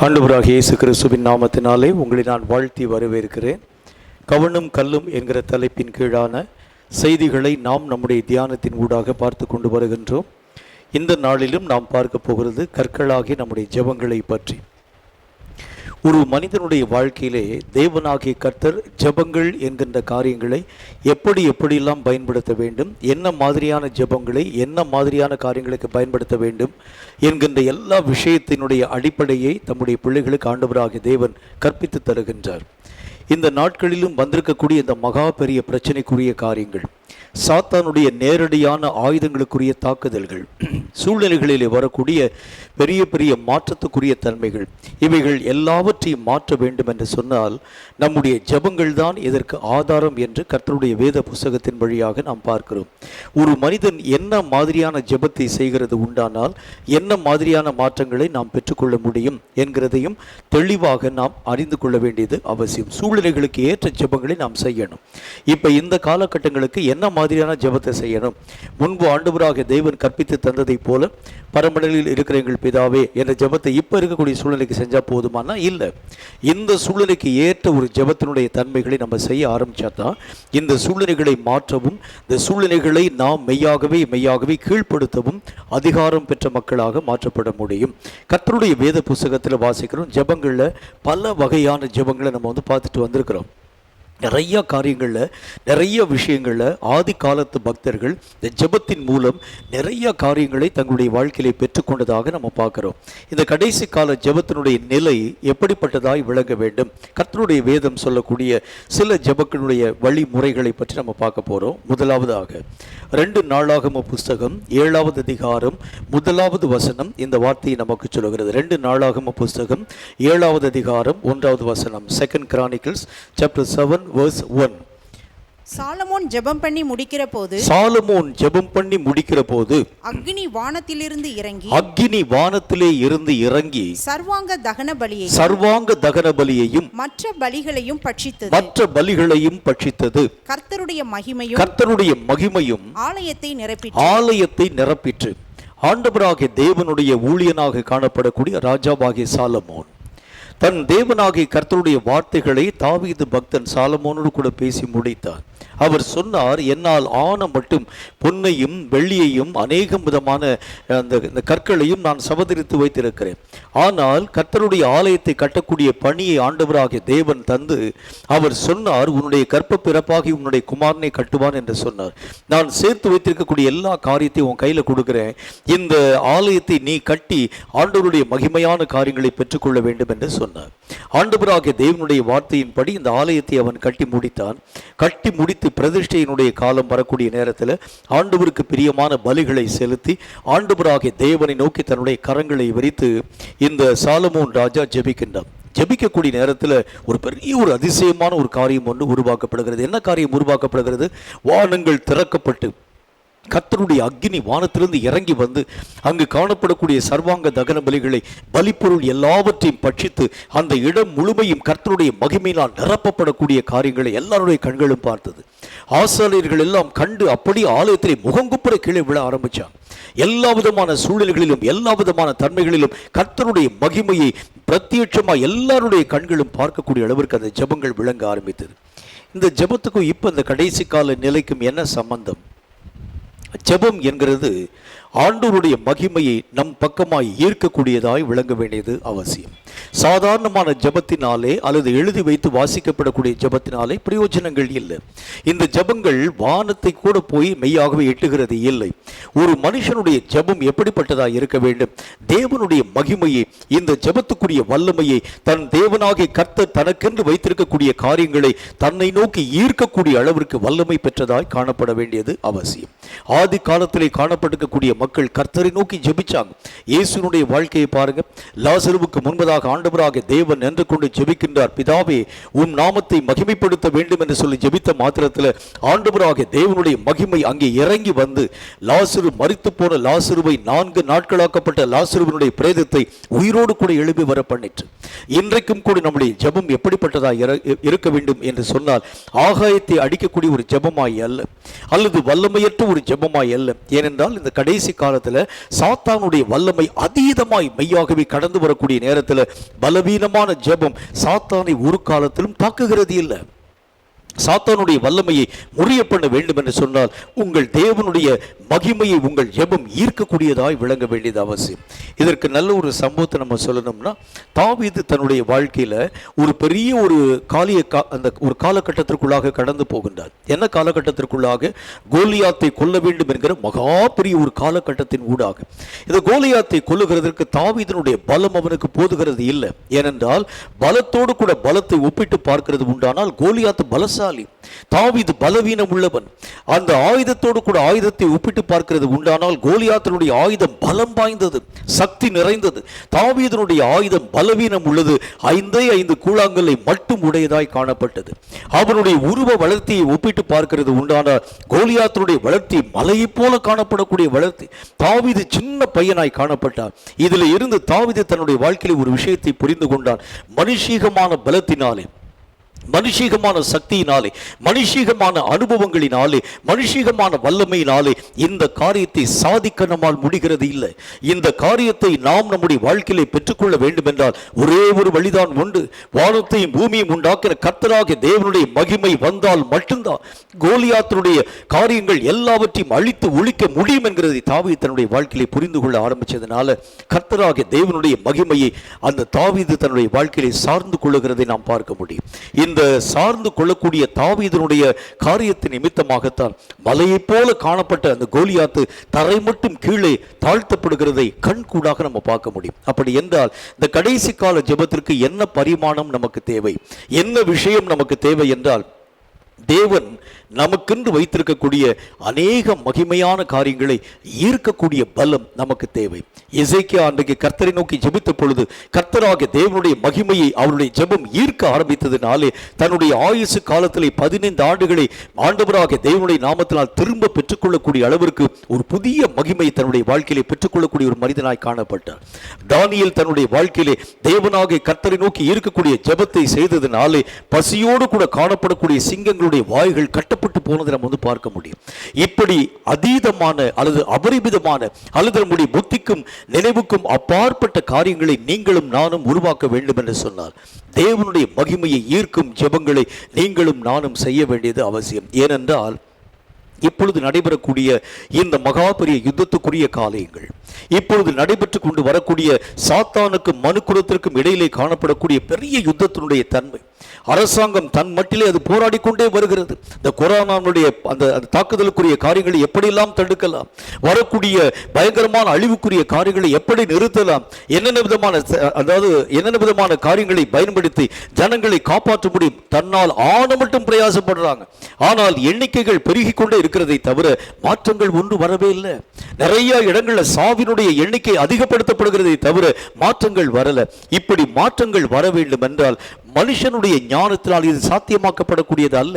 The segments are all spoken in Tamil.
ஆண்டவராகிய இயேசு கிறிஸ்துவின் நாமத்தினாலே உங்களை நான் வாழ்த்தி வரவேற்கிறேன். கவனும் கல்லும் என்கிற தலைப்பின் கீழான செய்திகளை நாம் நம்முடைய தியானத்தின் ஊடாக பார்த்து கொண்டு வருகின்றோம். இந்த நாளிலும் நாம் பார்க்க போகிறது கற்களாகிய நம்முடைய ஜெபங்களை பற்றி. ஒரு மனிதனுடைய வாழ்க்கையிலே தேவனாகிய கர்த்தர் ஜெபங்கள் என்கின்ற காரியங்களை எப்படியெல்லாம் பயன்படுத்த வேண்டும், என்ன மாதிரியான ஜெபங்களை என்ன மாதிரியான காரியங்களுக்கு பயன்படுத்த வேண்டும் என்கின்ற எல்லா விஷயத்தினுடைய அடிப்படையை தம்முடைய பிள்ளைகளுக்கு ஆண்டவராகிய தேவன் கற்பித்து தருகின்றார். இந்த நாட்களிலும் வந்திருக்கக்கூடிய இந்த மகா பெரிய பிரச்சனைக்குரிய காரியங்கள், சாத்தானுடைய நேரடியான ஆயுதங்களுக்குரிய தாக்குதல்கள், சூழ்நிலைகளிலே வரக்கூடிய பெரிய பெரிய மாற்றத்துக்குரிய தன்மைகள், இவைகள் எல்லாவற்றையும் மாற்ற வேண்டும் என்று சொன்னால் நம்முடைய ஜெபங்கள் தான் இதற்கு ஆதாரம் என்று கர்த்தருடைய வேத புஸ்தகத்தின் வழியாக நாம் பார்க்கிறோம். ஒரு மனிதன் என்ன மாதிரியான ஜெபத்தை செய்கிறது உண்டானால் என்ன மாதிரியான மாற்றங்களை நாம் பெற்றுக்கொள்ள முடியும் என்கிறதையும் தெளிவாக நாம் அறிந்து கொள்ள வேண்டியது அவசியம். சூழ்நிலைகளுக்கு ஏற்ற ஜெபங்களை நாம் செய்யணும். இப்போ இந்த காலகட்டங்களுக்கு என்ன மாதிரியான ஜெபத்தை செய்யணும்? முன்பு ஆண்டவராக தேவன் கற்பித்து தந்ததை போல பரமண்டலில் இருக்கிற எங்கள் பிதாவே என்ற ஜெபத்தை இப்போ இருக்கக்கூடிய சூழ்நிலைக்கு செஞ்சால் போதுமானா இல்லை. இந்த சூழ்நிலைக்கு ஏற்ற ஒரு ஜெபத்தினுடைய தன்மைகளை நம்ம செய்ய ஆரம்பித்தா தான் இந்த சூழ்நிலைகளை மாற்றவும், இந்த சூழ்நிலைகளை நாம் மெய்யாகவே கீழ்ப்படுத்தவும் அதிகாரம் பெற்ற மக்களாக மாற்றப்பட முடியும். கர்த்தருடைய வேத புஸ்தகத்தில் வாசிக்கிறோம், ஜெபங்களில் பல வகையான ஜெபங்களை நம்ம பார்த்துட்டு வந்திருக்கிறோம். நிறைய காரியங்களில் நிறைய விஷயங்களில் ஆதி காலத்து பக்தர்கள் இந்த ஜெபத்தின் மூலம் நிறைய காரியங்களை தங்களுடைய வாழ்க்கையிலே பெற்றுக்கொண்டதாக நம்ம பார்க்குறோம். இந்த கடைசி கால ஜெபத்தினுடைய நிலை எப்படிப்பட்டதாய் விளங்க வேண்டும், கர்த்தருடைய வேதம் சொல்லக்கூடிய சில ஜெபத்தினுடைய வழிமுறைகளை பற்றி நம்ம பார்க்க போகிறோம். முதலாவதாக 2 நாளாகம புஸ்தகம் 7வது அதிகாரம் 1வது வசனம் இந்த வார்த்தையை நமக்கு சொல்லுகிறது. 2 நாளாகம புஸ்தகம் 7வது அதிகாரம் 1வது வசனம், 2 Chronicles chapter 7 verse 1. சாலமோன் ஜெபம் பண்ணி முடிக்கிற போது அக்கினி வானத்திலே இருந்து இறங்கி சர்வாங்க தகன பலியையும் மற்ற பலிகளையும் பட்சித்தது. கர்த்தருடைய மகிமையும் ஆலயத்தை நிரப்பிற்று. ஆண்டவராகிய தேவனுடைய ஊழியனாக காணப்படக்கூடிய ராஜாவாகிய சாலமோன் தன் தேவனாகிய கர்த்தருடைய வார்த்தைகளை தாவீது பக்தன் சாலமோனோடு கூட பேசி முடித்தார். அவர் சொன்னார், என்னால் ஆன மட்டும் பொன்னையும் வெள்ளியையும் அநேகம் விதமான அந்த கற்களையும் நான் சபதரித்து வைத்திருக்கிறேன். ஆனால் கர்த்தருடைய ஆலயத்தை கட்டக்கூடிய பணியை ஆண்டவராகிய தேவன் தந்து அவர் சொன்னார், உன்னுடைய கற்ப பிறப்பாகி உன்னுடைய குமாரனை கட்டுவான் என்று சொன்னார். நான் சேர்த்து வைத்திருக்கக்கூடிய எல்லா காரியத்தையும் உன் கையில் கொடுக்கிறேன். இந்த ஆலயத்தை நீ கட்டி ஆண்டவருடைய மகிமையான காரியங்களை பெற்றுக்கொள்ள வேண்டும் என்று சொன்னார். ஆண்டவராகிய தேவனுடைய வார்த்தையின்படி இந்த ஆலயத்தை அவன் கட்டி முடித்தான். கட்டி முடித்து பிரதிஷ்டையினுடைய காலம் வரக்கூடிய நேரத்தில் ஆண்டவருக்கு பிரியமான பலிகளை செலுத்தி ஆண்டவராகிய தேவனை நோக்கி தன்னுடைய கரங்களை விரித்து இந்த சாலமோன் ராஜா ஜெபிக்கின்றான். ஜெபிக்கக்கூடிய நேரத்தில் ஒரு பெரிய ஒரு அதிசயமான ஒரு காரியம் ஒன்று உருவாக்கப்படுகிறது. என்ன காரியம் உருவாக்கப்படுகிறது? வானங்கள் திறக்கப்பட்டு கர்த்தருடைய அக்கினி வானத்திலிருந்து இறங்கி வந்து அங்கு காணப்படக்கூடிய சர்வாங்க தகன பலிகளை, பலிப்பொருள் எல்லாவற்றையும் பட்சித்து அந்த இடம் முழுமையும் கர்த்தருடைய மகிமையினால் நிரப்பப்படக்கூடிய காரியங்களை எல்லாருடைய கண்களும் பார்த்தது. ஆசாரியர்கள் எல்லாம் கண்டு அப்படி ஆலயத்திலே முகங்குப்புற கீழே விழ ஆரம்பிச்சாங்க. எல்லா விதமான சூழ்நிலைகளிலும் எல்லா விதமான தன்மைகளிலும் கர்த்தருடைய மகிமையை பிரத்யட்சமாக எல்லாருடைய கண்களும் பார்க்கக்கூடிய அளவிற்கு அந்த ஜெபங்கள் விளங்க ஆரம்பித்தது. இந்த ஜெபத்துக்கும் இப்போ இந்த கடைசி கால நிலைக்கும் என்ன சம்பந்தம்? ஜெபம் என்கிறது ஆண்டவருடைய மகிமையை நம் பக்கமாய் ஈர்க்கக்கூடியதாய் விளங்க வேண்டியது அவசியம். சாதாரணமான ஜெபத்தினாலே அல்லது எழுதி வைத்து வாசிக்கப்படக்கூடிய ஜெபத்தினாலே பிரயோஜனங்கள் இல்லை. இந்த ஜெபங்கள் வானத்தை கூட போய் மெய்யாகவே எட்டுகிறது இல்லை. ஒரு மனுஷனுடைய ஜெபம் எப்படிப்பட்டதாக இருக்க வேண்டும்? தேவனுடைய மகிமையை, இந்த ஜெபத்துக்குரிய வல்லமையை, தன் தேவனாகிய கர்த்தர் தனக்கென்று வைத்திருக்கக்கூடிய காரியங்களை தன்னை நோக்கி ஈர்க்கக்கூடிய அளவிற்கு வல்லமை பெற்றதாய் காணப்பட வேண்டியது அவசியம். ஆதி காலத்திலே காணப்பட்டிருக்கக்கூடிய மக்கள் கர்த்தரை நோக்கி ஜெபிச்சாங்க. இயேசுனுடைய வாழ்க்கையை பாருங்க. லாசருவுக்கு முன்பதாக ஆண்டவராக தேவன் நின்று கொண்டு ஜெபிக்கின்றார். பிதாவே, உம் நாமத்தை மகிமைப்படுத்த வேண்டும் என்று சொல்லி ஜெபித்த மாத்திரத்தில் ஆண்டவராக தேவனுடைய மகிமை அங்கே இறங்கி வந்து லாசரு, மரித்து போன லாசருவை 4 நாட்களாக்கப்பட்ட லாசருவினுடைய பிரேதத்தை உயிரோடு கூட எழுப்பி வர பண்ணிற்று. இன்றைக்கும் கூட நம்முடைய ஜெபம் எப்படிப்பட்டதா இருக்க வேண்டும் என்று சொன்னால், ஆகாயத்தை அடிக்கக்கூடிய ஒரு ஜெபமாய் அல்ல, அல்லது வல்லமையற்ற ஒரு ஜெபமாய் அல்ல. ஏனென்றால் இந்த கடைசி கடைசி காலத்துல சாத்தானுடைய வல்லமை அதீதமாய் மெய்யாகவே கடந்து வரக்கூடிய நேரத்துல பலவீனமான ஜெபம் சாத்தானை ஒரு காலத்திலும் தாக்குகிறது இல்லை. சாத்தானுடைய வல்லமையை முறிய பண்ண வேண்டும் என்று சொன்னால் உங்கள் தேவனுடைய மகிமையை உங்கள் ஜெபம் ஈர்க்கக்கூடியதாய் விளங்க வேண்டியது அவசியம். இதற்கு நல்ல ஒரு சம்பவத்தை நம்ம சொல்லணும்னா, தாவீது தன்னுடைய வாழ்க்கையில ஒரு பெரிய ஒரு அந்த ஒரு காலகட்டத்திற்குள்ளாக கடந்து போகின்றார். என்ன காலகட்டத்திற்குள்ளாக? கோலியாத்தை கொல்ல வேண்டும் என்கிற மகா பெரிய ஒரு காலகட்டத்தின் ஊடாக. இந்த கோலியாத்தை கொல்லுகிறதற்கு தாவீதினுடைய பலம் அவனுக்கு போதுகிறது இல்லை. ஏனென்றால் பலத்தோடு கூட பலத்தை ஒப்பிட்டு பார்க்கிறது உண்டானால் கோலியாத்து பலசாலி, தாவீது பலவீனம் உள்ளவன். அந்த ஆயுதத்தோடு கூட ஆயுதத்தை ஒப்பிட்டு பார்க்கிறது உண்டானால் கோலியாத்தினுடைய ஆயுதம் பலம் வாய்ந்தது, சக்தி நிறைந்தது. தாவீதினுடைய ஆயுதம் பலவீனம் உள்ளது, 5 கூழாங்கல்லை மட்டும் உடையதாய் காணப்பட்டது. அவனுடைய உருவ வளர்த்தியை ஒப்பிட்டு பார்க்கிறது உண்டானால் கோலியாத்தினுடைய வளர்த்தி மலையை போல காணப்படக்கூடிய வளர்த்தி. தாவீது சின்ன பையனாய் காணப்பட்டார். இதில் இருந்து தாவீது தன்னுடைய வாழ்க்கையில் ஒரு விஷயத்தை புரிந்து கொண்டான். மனுஷீகமான பலத்தினாலே, மனுஷீகமான சக்தியினாலே, மனுஷீகமான அனுபவங்களினாலே, மனுஷீகமான வல்லமையினாலே இந்த காரியத்தை சாதிக்க நம்மால் முடிகிறது இல்லை. இந்த காரியத்தை நாம் நம்முடைய வாழ்க்கையிலே பெற்றுக்கொள்ள வேண்டும் என்றால் ஒரே ஒரு வழிதான் உண்டு. வானத்தையும் பூமியும் உண்டாக்கிற கர்த்தராகிய தேவனுடைய மகிமை வந்தால் மட்டும்தான் கோலியாத்தினுடைய காரியங்கள் எல்லாவற்றையும் அழித்து ஒழிக்க முடியும் என்கிறதை தாவீது தன்னுடைய வாழ்க்கையிலே புரிந்து கொள்ள ஆரம்பித்ததுனால கர்த்தராகிய தேவனுடைய மகிமையை அந்த தாவீது தன்னுடைய வாழ்க்கையிலே சார்ந்து கொள்ளுகிறதை நாம் பார்க்க முடியும். இந்த சார்ந்து கொள்ளக்கூடிய தாவீதினுடைய காரியத்தின் நிமித்தமாகத்தான் மலையை போல காணப்பட்ட அந்த கோலியாத்து தரை மட்டும் கீழே தாழ்த்தப்படுகிறதை கண்கூடாக நம்ம பார்க்க முடியும். அப்படி என்றால் இந்த கடைசி கால ஜெபத்திற்கு என்ன பரிமாணம் நமக்கு தேவை, என்ன விஷயம் நமக்கு தேவை என்றால், தேவன் நமக்கென்று வைத்திருக்கக்கூடிய அநேக மகிமையான காரியங்களை ஈர்க்கக்கூடிய பலம் நமக்கு தேவை. எசேக்கியா அன்றைக்கு கர்த்தரை நோக்கி ஜெபித்த பொழுது கர்த்தராகிய தேவனுடைய மகிமையை அவருடைய ஜெபம் ஈர்க்க ஆரம்பித்ததினாலே தன்னுடைய ஆயுசு காலத்திலே 15 ஆண்டுகளை ஆண்டவராகிய தேவனுடைய நாமத்தினால் திரும்ப பெற்றுக்கொள்ளக்கூடிய அளவிற்கு ஒரு புதிய மகிமை தன்னுடைய வாழ்க்கையிலே பெற்றுக்கொள்ளக்கூடிய ஒரு மனிதனாய் காணப்பட்டார். தானியேல் தன்னுடைய வாழ்க்கையிலே தேவனாகிய கர்த்தரை நோக்கி ஈர்க்கக்கூடிய ஜெபத்தை செய்ததினாலே பசியோடு கூட காணப்படக்கூடிய சிங்கங்களுடைய வாய்கள் கட்டப்பட்டு போனதை நம்ம வந்து பார்க்க முடியும். இப்படி அதீதமான அல்லது அபரிமிதமான அல்லது நம்முடைய புத்திக்கும் நினைவுக்கும் அப்பாற்பட்ட காரியங்களை நீங்களும் நானும் உருவாக்க வேண்டும் என்று சொன்னார் தேவனுடைய மகிமையை ஈர்க்கும் ஜெபங்களை நீங்களும் நானும் செய்ய வேண்டியது அவசியம். ஏனென்றால் இப்பொழுது நடைபெறக்கூடிய இந்த மகா பெரிய யுத்தத்துக்குரிய காரியங்கள், இப்பொழுது நடைபெற்று கொண்டு வரக்கூடிய சாத்தானுக்கும் மனுக்குலத்திற்கும் இடையிலே காணப்படக்கூடிய பெரிய யுத்தத்தினுடைய தன்மை, அரசாங்கம் தன் மட்டிலே அது போராடி கொண்டே வருகிறது. இந்த கொரோனாவுடைய அந்த தாக்குதலுக்குரிய காரியங்களை எப்படியெல்லாம் தடுக்கலாம், வரக்கூடிய பயங்கரமான அழிவுக்குரிய காரியங்களை எப்படி நிறுத்தலாம், என்னென்ன விதமான காரியங்களை பயன்படுத்தி ஜனங்களை காப்பாற்ற முடியும், தன்னால் ஆன மட்டும் பிரயாசப்படுறாங்க. ஆனால் எண்ணிக்கைகள் பெருகி கொண்டே இருக்கிறதை தவிர மாற்றங்கள் ஒன்று வரவே இல்லை. நிறைய இடங்களில் சாவினுடைய எண்ணிக்கை அதிகப்படுத்தப்படுகிறதை தவிர மாற்றங்கள் வரல. இப்படி மாற்றங்கள் வர வேண்டும் என்றால் மனுஷனுடைய ஞானத்தினால் இது சாத்தியமாக்கப்படக்கூடியது அல்ல.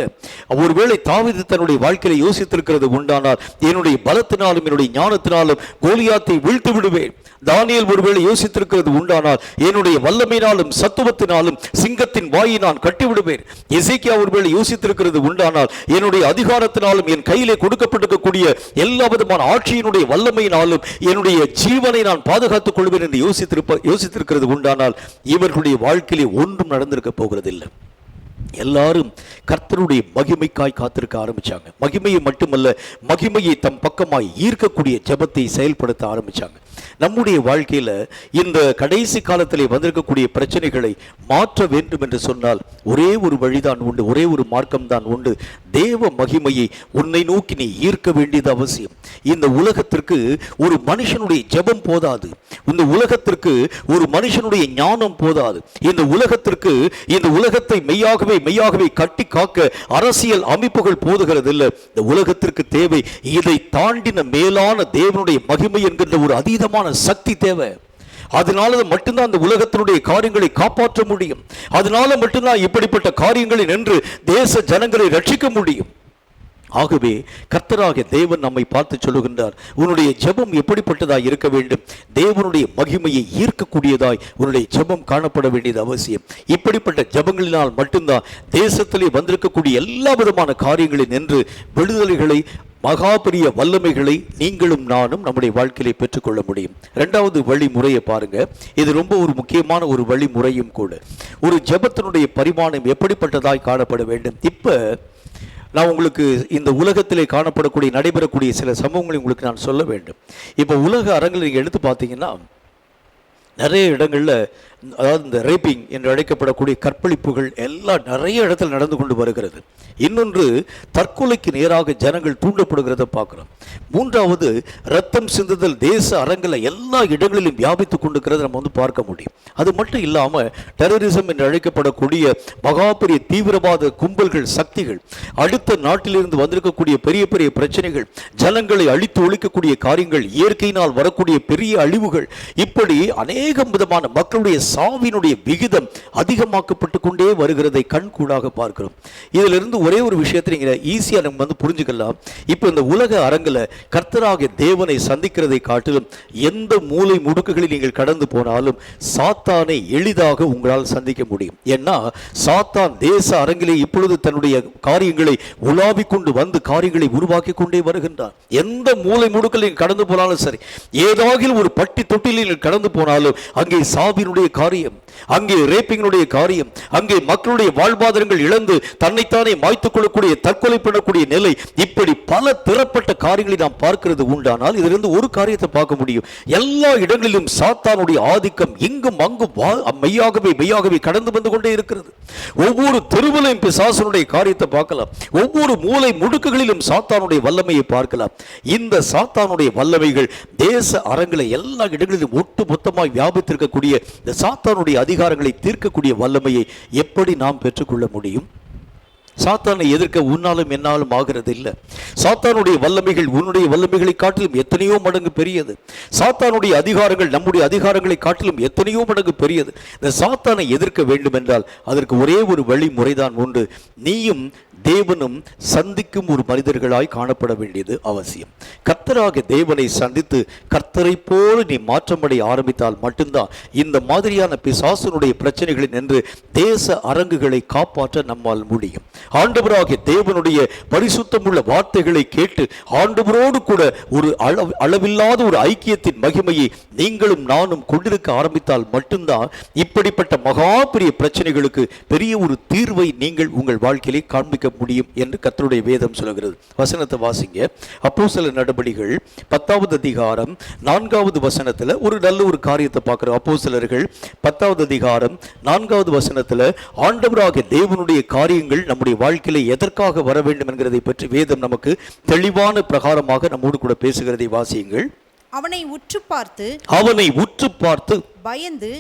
ஒருவேளை தாவீது தன்னுடைய வாழ்க்கையில யோசித்திருக்கிறது உண்டானால் என்னுடைய பலத்தினாலும் என்னுடைய ஞானத்தினாலும் கோலியாத்தை வீழ்த்து விடுவேன். தானியேல் ஒருவேளை யோசித்திருக்கிறது உண்டானால் என்னுடைய வல்லமையினாலும் சத்துவத்தினாலும் சிங்கத்தின் வாயை நான் கட்டிவிடுவேன். எசேக்கியா ஒருவேளை யோசித்திருக்கிறது உண்டானால் என்னுடைய அதிகாரத்தினாலும் என் கையிலே கொடுக்கப்பட்டிருக்கக்கூடிய எல்லா விதமான ஆட்சியினுடைய வல்லமையினாலும் என்னுடைய ஜீவனை நான் பாதுகாத்துக் கொள்வேன் என்று யோசித்திருக்கிறது உண்டானால் இவர்களுடைய வாழ்க்கையிலே ஒன்றும் நடந்திருக்க போகிறதில்லை. எல்லாரும் கர்த்தருடைய மகிமைக்காய் காத்திருக்க ஆரம்பிச்சாங்க. மகிமையை மட்டுமல்ல, மகிமையை தம் பக்கமாய் ஈர்க்கக்கூடிய ஜெபத்தை செயல்படுத்த ஆரம்பிச்சாங்க. நம்முடைய வாழ்க்கையில இந்த கடைசி காலத்திலே வந்திருக்கக்கூடிய பிரச்சனைகளை மாற்ற வேண்டும் என்று சொன்னால் ஒரே ஒரு வழிதான் உண்டு, ஒரே ஒரு மார்க்கம் தான் உண்டு. தேவ மகிமையை உன்னை நோக்கி நீ ஈர்க்க வேண்டியது அவசியம். இந்த உலகத்திற்கு ஒரு மனுஷனுடைய ஜெபம் போதாது, இந்த உலகத்திற்கு ஒரு மனுஷனுடைய ஞானம் போதாது, இந்த உலகத்திற்கு இந்த உலகத்தை மெய்யாகவே கட்டி காக்க அரசியல் அமைப்புகள் போதுகிறது இல்லை. இந்த உலகத்திற்கு தேவை இதை தாண்டின மேலான தேவனுடைய மகிமை என்கின்ற ஒரு அதீதமான சக்தி தேவை. அதனால மட்டும்தான் அந்த உலகத்தினுடைய காரியங்களை காப்பாற்ற முடியும். அதனால மட்டும்தான் இப்படிப்பட்ட காரியங்களை நின்று தேச ஜனங்களை ரட்சிக்க முடியும். ஆகவே கர்த்தராகிய தேவன் நம்மை பார்த்து சொல்லுகின்றார், உன்னுடைய ஜெபம் எப்படிப்பட்டதாய் இருக்க வேண்டும்? தேவனுடைய மகிமையை ஈர்க்கக்கூடியதாய் உன்னுடைய ஜெபம் காணப்பட வேண்டியது அவசியம். இப்படிப்பட்ட ஜெபங்களினால் மட்டும்தான் தேசத்திலே வந்திருக்கக்கூடிய எல்லா விதமான காரியங்களில் நின்று விடுதலைகளை, மகா பெரிய வல்லமைகளை நீங்களும் நானும் நம்முடைய வாழ்க்கையிலே பெற்றுக்கொள்ள முடியும். இரண்டாவது வழிமுறையை பாருங்க. இது ரொம்ப ஒரு முக்கியமான ஒரு வழிமுறையும் கூட. ஒரு ஜெபத்தினுடைய பரிமாணம் எப்படிப்பட்டதாய் காணப்பட வேண்டும்? இப்ப நான் உங்களுக்கு இந்த உலகத்திலே காணப்படக்கூடிய, நடைபெறக்கூடிய சில சம்பவங்களை உங்களுக்கு நான் சொல்ல வேண்டும். இப்போ உலக அரங்கில் நீங்கள் எடுத்து பார்த்தீங்கன்னா நிறைய இடங்களில், அதாவது இந்த ரேப்பிங் என்று அழைக்கப்படக்கூடிய கற்பழிப்புகள் எல்லாம் நிறைய இடத்துல நடந்து கொண்டு வருகிறது. இன்னொன்று, தற்கொலைக்கு நேராக ஜனங்கள் தூண்டப்படுகிறத பார்க்குறோம். மூன்றாவது, ரத்தம் சிந்துதல் தேச அரங்கில் எல்லா இடங்களிலும் வியாபித்து கொண்டிருக்கிறத நம்ம வந்து பார்க்க முடியும். அது மட்டும் இல்லாமல் டெரரிசம் என்று அழைக்கப்படக்கூடிய மகாபெரிய தீவிரவாத கும்பல்கள், சக்திகள், அடுத்த நாட்டிலிருந்து வந்திருக்கக்கூடிய பெரிய பெரிய பிரச்சனைகள், ஜனங்களை அழித்து ஒழிக்கக்கூடிய காரியங்கள், இயற்கையினால் வரக்கூடிய பெரிய அழிவுகள், இப்படி அநேகம் விதமான மக்களுடைய சாவினுடைய விகிதம் அதிகமாக்கப்பட்டு கொண்டே வருகிறதை கண்கூடாக பார்க்கிறோம். இதிலிருந்து ஒரே ஒரு விஷயத்தை நீங்க ஈஸியா நம்ம வந்து புரிஞ்சுக்கலாம். இப்போ இந்த உலக அரங்கில் கர்த்தராகிய தேவனை சந்திக்கிறதை காட்டிலும் எந்த மூலை முடுக்குகளில் நீங்கள் கடந்து போனாலும் சாத்தானை எளிதாக உங்களால் சந்திக்க முடியும். ஏன்னா சாத்தான் தேச அரங்கிலே இப்பொழுது தன்னுடைய காரியங்களை உலாவிக் கொண்டு வந்து காரியங்களை உருவாக்கி கொண்டே வருகின்றார். எந்த மூலை முடுக்கில் கடந்து போனாலும் சரி, ஏதாவது ஒரு பட்டி தொட்டிலில் கடந்து போனாலும் அங்கே சாவினுடைய காரியம், அங்கே ரேப்பிங்களுடைய காரியம், அங்கே மக்களுடைய வாழ்வாதாரங்கள் இழந்து தன்னைத்தானே மாய்த்துக் கொள்ளக்கூடிய, தற்கொலை பண்ணக்கூடிய நிலை, இப்படி பல திறப்பட்ட காரியங்களை நாம் பார்க்கிறது உண்டானால் இதிலிருந்து ஒரு காரியத்தை பார்க்க முடியும். எல்லா இடங்களிலும் சாத்தானுடைய ஆதிக்கம் இங்கும் அங்கும் மெய்யாகவே கடந்து வந்து கொண்டே இருக்கிறது. ஒவ்வொரு தெருவிலும் பிசாசனுடைய காரியத்தை பார்க்கலாம். ஒவ்வொரு மூலை முடுக்குகளிலும் சாத்தானுடைய வல்லமையை பார்க்கலாம். இந்த சாத்தானுடைய வல்லமைகள் தேச அரங்கில் எல்லா இடங்களிலும் ஒட்டு மொத்தமாய் வியாபித்திருக்கக்கூடிய இந்த சாத்தானுடைய அதிகாரங்களை தீர்க்கக்கூடிய வல்லமையை எப்படி நாம் பெற்றுக்கொள்ள முடியும்? சாத்தானை எதிர்க்க உன்னாலும் என்னாலும் ஆகிறது இல்லை. சாத்தானுடைய வல்லமைகள் உன்னுடைய வல்லமைகளை காட்டிலும் எத்தனையோ மடங்கு பெரியது. சாத்தானுடைய அதிகாரங்கள் நம்முடைய அதிகாரங்களை காட்டிலும் எத்தனையோ மடங்கு பெரியது. இந்த சாத்தானை எதிர்க்க வேண்டும் என்றால் அதற்கு ஒரே ஒரு வழிமுறைதான் உண்டு. நீயும் தேவனும் சந்திக்கும் ஒரு மனிதர்களாய் காணப்பட வேண்டியது அவசியம். கர்த்தராக தேவனை சந்தித்து கர்த்தரை போல நீ மாற்றமடைய ஆரம்பித்தால் மட்டும்தான் இந்த மாதிரியான பிசாசனுடைய பிரச்சனைகளை நின்று தேச அரங்குகளை காப்பாற்ற நம்மால் முடியும். ஆண்டவராகிய தேவனுடைய பரிசுத்தமுள்ள வார்த்தைகளை கேட்டு ஆண்டவரோடு கூட ஒரு அளவில்லாத ஒரு ஐக்கியத்தின் மகிமையை நீங்களும் நானும் கொண்டிருக்க ஆரம்பித்தால் மட்டும்தான் இப்படிப்பட்ட மகா பெரிய பிரச்சனைகளுக்கு பெரிய ஒரு தீர்வை நீங்கள் உங்கள் வாழ்க்கையிலே காண்பிக்க முடியும் என்று கர்த்தருடைய வேதம் சொல்கிறது. வசனத்தை வாசிங்க. அப்போஸ்தலர் நடபடிகள் 10வது அதிகாரம் 4வது வசனத்துல ஒரு நல்ல ஒரு காரியத்தை பார்க்கிறோம். அப்போஸ்தலர்கள் 10வது அதிகாரம் 4வது வசனத்துல ஆண்டவராகிய தேவனுடைய காரியங்கள் நம்முடைய வாழ்க்கையில எதற்காக வர வேண்டும் என்கிறதை பற்றி வேதம் நமக்கு தெளிவான பிரகாரமாக நம்மோடு கூட பேசுகிறதை வாசியுங்கள். அவனை உற்று பார்த்து பயந்து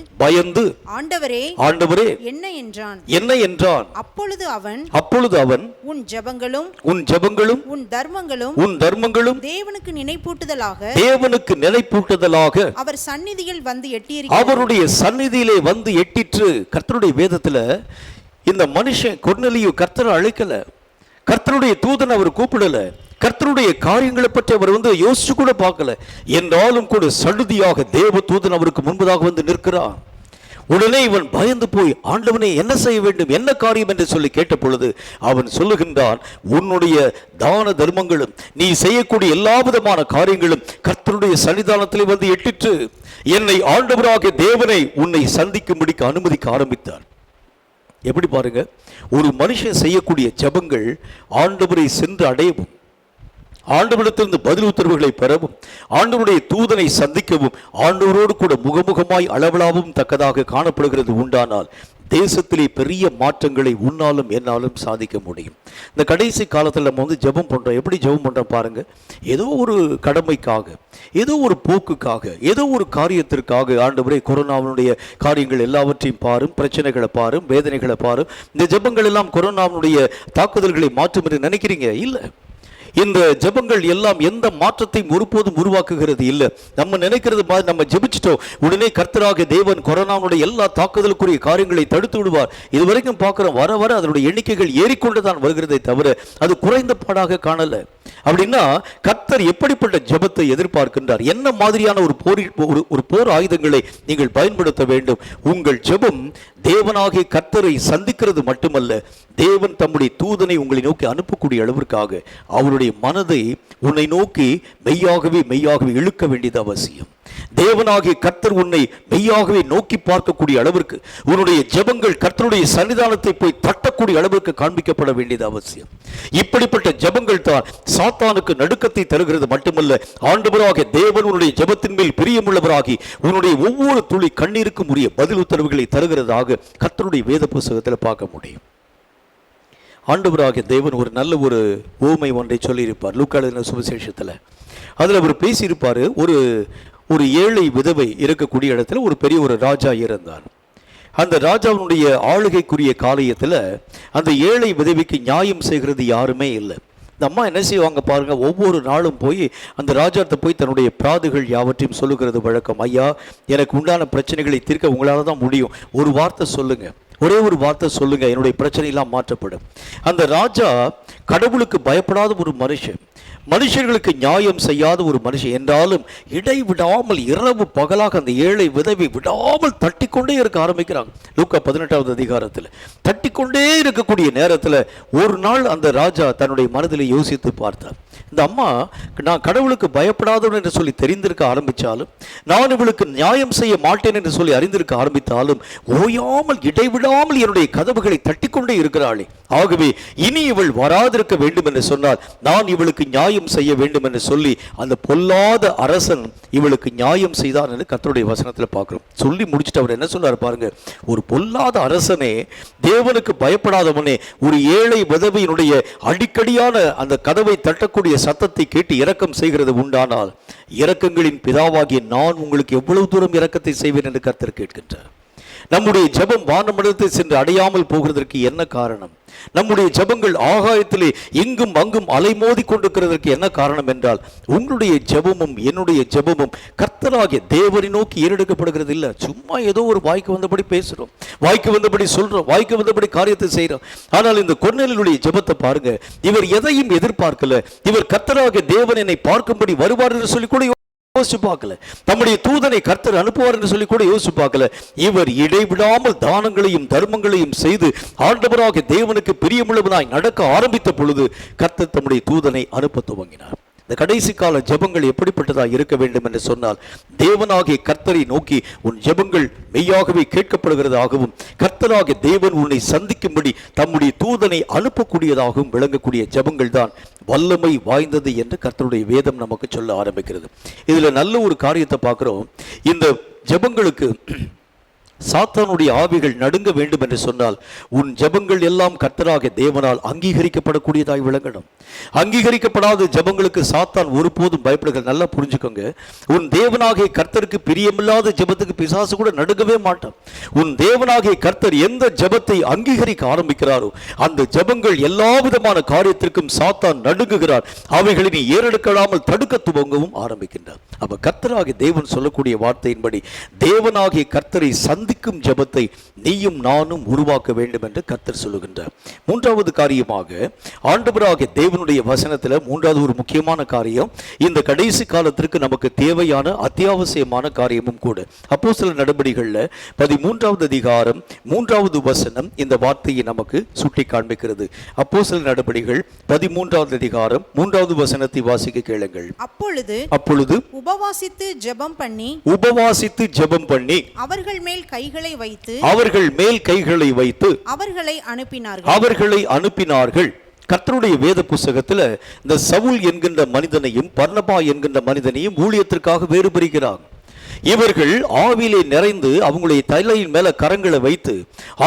ஆண்டவரே என்ன என்றான். அப்பொழுது அவன் உன் ஜெபங்களும் உன் தர்மங்களும் தேவனுக்கு நினைப்பூட்டுதலாக அவர் சந்நிதியில் வந்து எட்டியிருக்கிறது. அவருடைய சந்நிதியிலே வந்து எட்டிற்று. கர்த்தருடைய வேதத்துல இந்த மனுஷன் கொர்நேலியு கர்த்தரை அழைக்கல, கர்த்தருடைய தூதன் அவர் கூப்பிடல, கர்த்தருடைய காரியங்களை பற்றி அவர் வந்து யோசிச்சு கூட பார்க்கல. என்றாலும் கூட சடுதியாக தேவ தூதன் அவருக்கு முன்பதாக வந்து நிற்கிறான். உடனே இவன் பயந்து போய், ஆண்டவனே என்ன செய்ய வேண்டும், என்ன காரியம் என்று சொல்லி கேட்ட பொழுது அவன் சொல்லுகின்றான், உன்னுடைய தான தர்மங்களும் நீ செய்யக்கூடிய எல்லா விதமான காரியங்களும் கர்த்தருடைய சன்னிதானத்திலே வந்து எட்டிற்று. என்னை ஆண்டவராகிய தேவனை உன்னை சந்திக்கும்படிக்கு அனுமதிக்க ஆரம்பித்தார். எப்படி பாருங்க, ஒரு மனுஷன் செய்யக்கூடிய ஜெபங்கள் ஆண்டவரை சென்று அடையவும், ஆண்டவரிடத்திலிருந்து பதில் உத்தரவுகளை பெறவும், ஆண்டவருடைய தூதனை சந்திக்கவும், ஆண்டவரோடு கூட முகமுகமாய் அளவலாவும் தக்கதாக காணப்படுகிறது உண்டானால் தேசத்திலே பெரிய மாற்றங்களை உன்னாலும் என்னாலும் சாதிக்க முடியும். இந்த கடைசி காலத்தில் நம்ம வந்து ஜெபம் பண்ணுறோம். எப்படி ஜெபம் பண்ணுறோம் பாருங்க. ஏதோ ஒரு கடமைக்காக, ஏதோ ஒரு போக்குக்காக, ஏதோ ஒரு காரியத்திற்காக, ஆண்டவரே கொரோனாவினுடைய காரியங்கள் எல்லாவற்றையும் பாரும், பிரச்சனைகளை பாரும், வேதனைகளை பாரும். இந்த ஜெபங்கள் எல்லாம் கொரோனாவினுடைய தாக்குதல்களை மாற்றும் என்று நினைக்கிறீங்க? இல்லை. இந்த ஜெபங்கள் எல்லாம் எந்த மாற்றத்தையும் ஒருபோதும் உருவாக்குகிறது இல்லை. நம்ம நினைக்கிறது மாதிரி நம்ம ஜெபிச்சிட்டோம் உடனே கர்த்தராகிய தேவன் கொரோனாவுடைய எல்லா தாக்குதலுக்குரிய காரியங்களை தடுத்து விடுவார். இதுவரைக்கும் பார்க்கிறோம், வர வர அதனுடைய எண்ணிக்கைகள் ஏறிக்கொண்டு தான் வருகிறதை தவிர அது குறைந்த பாடாக காணல. அப்படின்னா கர்த்தர் எப்படிப்பட்ட ஜெபத்தை எதிர்பார்க்கின்றார்? என்ன மாதிரியான ஒரு போர் ஆயுதங்களை நீங்கள் பயன்படுத்த வேண்டும்? உங்கள் ஜெபம் தேவனாகிய கர்த்தரை சந்திக்கிறது மட்டுமல்ல, தேவன் தம்முடைய தூதனை உங்களை நோக்கி அனுப்பக்கூடிய அளவிற்காக அவருடைய மனதை உன்னை நோக்கி மெய்யாகவே இழுக்க வேண்டியது அவசியம். தேவனாகிய கர்த்தர் உன்னை மெய்யாகவே நோக்கி பார்க்கக்கூடிய அளவிற்கு உன்னுடைய ஜெபங்கள் கர்த்தருடைய சன்னிதானத்தை போய் தட்டக்கூடிய அளவிற்கு காண்பிக்கப்பட வேண்டியது அவசியம். இப்படிப்பட்ட ஜெபங்கள் தான் சாத்தானுக்கு நடுக்கத்தை தருகிறது மட்டுமல்ல, ஆண்டவராகிய தேவன் உன்னுடைய ஜெபத்தின் மேல் பிரியமுள்ளவராகி உன்னுடைய ஒவ்வொரு துளி கண்ணீருக்கும் உரிய பதில் உத்தரவுகளை தருகிறதாக கர்த்தருடைய வேத புத்தகத்தில் பார்க்க முடியும். ஆண்டவராகிய தேவன் ஒரு நல்ல ஒரு ஓமை ஒன்றை சொல்லியிருப்பார் லூக்கா எழுதின சுவிசேஷத்தில். அதில் அவர் பேசியிருப்பார், ஒரு ஏழை விதவை இருக்கக்கூடிய இடத்துல ஒரு பெரிய ஒரு ராஜா இருந்தார். அந்த ராஜாவினுடைய ஆளுகைக்குரிய காரியத்தில் அந்த ஏழை விதவைக்கு நியாயம் செய்கிறது யாருமே இல்லை. இந்த அம்மா என்ன செய்வாங்க பாருங்க, ஒவ்வொரு நாளும் போய் அந்த ராஜாத்தை போய் தன்னுடைய பிராதுகள் யாவற்றையும் சொல்லுகிறது வழக்கம். ஐயா, எனக்கு உண்டான பிரச்சனைகளை தீர்க்க உங்களால் தான் முடியும், ஒரு வார்த்தை சொல்லுங்க, ஒரே ஒரு வார்த்தை சொல்லுங்க, என்னுடைய பிரச்சனையெல்லாம் மாற்றப்படும். அந்த ராஜா கடவுளுக்கு பயப்படாத ஒரு மனுஷன், மனுஷர்களுக்கு நியாயம் செய்யாத ஒரு மனுஷன் என்றாலும் இடைவிடாமல் இரவு பகலாக அந்த ஏழை விதவை விடாமல் தட்டிக்கொண்டே இருக்க ஆரம்பிக்கிறாங்க. லூக்கா 18வது அதிகாரத்தில் தட்டிக்கொண்டே இருக்கக்கூடிய நேரத்தில் ஒரு நாள் அந்த ராஜா தன்னுடைய மனதில் யோசித்து பார்த்தார். இந்த அம்மா நான் கடவுளுக்கு பயப்படாதவன் என்று சொல்லி தெரிந்திருக்க ஆரம்பித்தாலும், நான் இவளுக்கு நியாயம் செய்ய மாட்டேன் என்று சொல்லி அறிந்திருக்க ஆரம்பித்தாலும், ஓயாமல் இடைவிடாமல் என்னுடைய கதவுகளை தட்டிக்கொண்டே இருக்கிறாளே, ஆகவே இனி இவள் வராதிருக்க வேண்டும் என்று சொன்னால் நான் இவளுக்கு நியாயம் செய்ய வேண்டும் என்று சொல்லி அந்த பொல்லாத அரசன் இவளுக்கு நியாயம் செய்தான் என்று கர்த்தருடைய வசனத்தில் பார்க்கிறோம். சொல்லி முடிச்சுட்டு அவர் என்ன சொல்றாரு பாருங்க, ஒரு பொல்லாத அரசனே, தேவனுக்கு பயப்படாதவனே, ஒரு ஏழை விதவையினுடைய அடிக்கடியான அந்த கதவை தட்டக்கூடிய சத்தத்தை கேட்டு இரக்கம் செய்கிறது உண்டானால், இரக்கங்களின் பிதாவாகிய நான் உங்களுக்கு எவ்வளவு தூரம் இரக்கத்தை செய்வேன் என்று கர்த்தர் கேட்கின்றார். நம்முடைய ஜெபம் வானமண்டலத்தை சென்று அடையாமல் போகிறதற்கு என்ன காரணம்? நம்முடைய ஜெபங்கள் ஆகாயத்திலே இங்கும் அங்கும் அலைமோதி கொண்டிருக்கிறதற்கு என்ன காரணம் என்றால், உங்களுடைய ஜெபமும் என்னுடைய ஜெபமும் கர்த்தராகிய தேவனை நோக்கி ஏறெடுக்கப்படுகிறது இல்லை. சும்மா ஏதோ ஒரு வாய்க்கு வந்தபடி பேசுறோம், வாய்க்கு வந்தபடி சொல்றோம், வாய்க்கு வந்தபடி காரியத்தை செய்யறோம். ஆனால் இந்த கொர்நேலியுடைய ஜெபத்தை பாருங்க, இவர் எதையும் எதிர்பார்க்கல. இவர் கர்த்தராகிய தேவன் என்னை பார்க்கும்படி வருவார் என்று சொல்லி கூட யோசிச்சு பார்க்கல. தம்முடைய தூதனை கர்த்தர் அனுப்புவார் என்று சொல்லி கூட யோசிச்சு பார்க்கல. இவர் இடைவிடாமல் தானங்களையும் தர்மங்களையும் செய்து ஆண்டவராகிய தேவனுக்கு பிரியமுள்ளவனாய் நடக்க ஆரம்பித்த பொழுது கர்த்தர் தம்முடைய தூதனை அனுப்ப துவங்கினார். இந்த கடைசி கால ஜெபங்கள் எப்படிப்பட்டதாக இருக்க வேண்டும் என்று சொன்னால், தேவனாகிய கர்த்தரை நோக்கி உன் ஜெபங்கள் மெய்யாகவே கேட்கப்படுகிறதாகவும், கர்த்தராகிய தேவன் உன்னை சந்திக்கும்படி தம்முடைய தூதனை அனுப்பக்கூடியதாகவும் விளங்கக்கூடிய ஜெபங்கள் தான் வல்லமை வாய்ந்தது என்று கர்த்தருடைய வேதம் நமக்கு சொல்ல ஆரம்பிக்கிறது. இதுல நல்ல ஒரு காரியத்தை பார்க்கிறோம். இந்த ஜெபங்களுக்கு சாத்தானுடைய ஆவிகள் நடுங்க வேண்டும் என்று சொன்னால், உன் ஜெபங்கள் எல்லாம் கர்த்தராகிய தேவனால் அங்கீகரிக்கப்படக்கூடியதாய் விளங்கணும். அங்கீகரிக்கப்படாத ஜெபங்களுக்கு சாத்தான் ஒருபோதும் பயப்படுகிற. நல்லா புரிஞ்சுக்கோங்க, உன் தேவனாகிய கர்த்தருக்கு பிரியமில்லாத ஜெபத்துக்கு பிசாசு கூட நடுங்கவே மாட்டான். உன் தேவனாகிய கர்த்தர் எந்த ஜெபத்தை அங்கீகரிக்க ஆரம்பிக்கிறாரோ அந்த ஜெபங்கள் எல்லா விதமான காரியத்திற்கும் சாத்தான் நடுங்குகிறார். அவைகளை நீ ஏறெடுக்காமல் தடுக்க துவங்கவும் ஆரம்பிக்கின்றார். அப்ப கர்த்தராகிய தேவன் சொல்லக்கூடிய வார்த்தையின்படி தேவனாகிய கர்த்தரை சந்திக்கும் ஜெபத்தை நீயும் நானும் உருவாக்க வேண்டும் என்று கர்த்தர் சொல்லுகின்றார். மூன்றாவது காரியமாக ஆண்டவராகிய தேவனுடைய வசனத்தில் மூன்றாவது ஒரு முக்கியமான காரியம், இந்த கடைசி காலத்திற்கு நமக்கு தேவையான அத்தியாவசியமான காரியமும் கூட. அப்போஸ்தலர் நடபடிகளில் 13வது அதிகாரம் 3வது வசனம் இந்த வார்த்தையை நமக்கு சுட்டி காண்பிக்கிறது. அப்போஸ்தலர் நடபடிகள் 13வது அதிகாரம் 3வது வசனத்தை வாசிக்க கேளுங்கள். அப்பொழுது உபவாசித்து ஜெபம் பண்ணி அவர்கள் மேல் கைகளை வைத்து அவர்களை அனுப்பினார்கள். கர்த்தருடைய வேத புஸ்தகத்தில் இந்த சவுல் என்கின்ற மனிதனையும் பர்னபா என்கின்ற மனிதனையும் ஊழியத்திற்காக வேறு பிரிக்கிறார். இவர்கள் ஆவியிலே நிறைந்து அவங்களுடைய தலையின் மேல கரங்களை வைத்து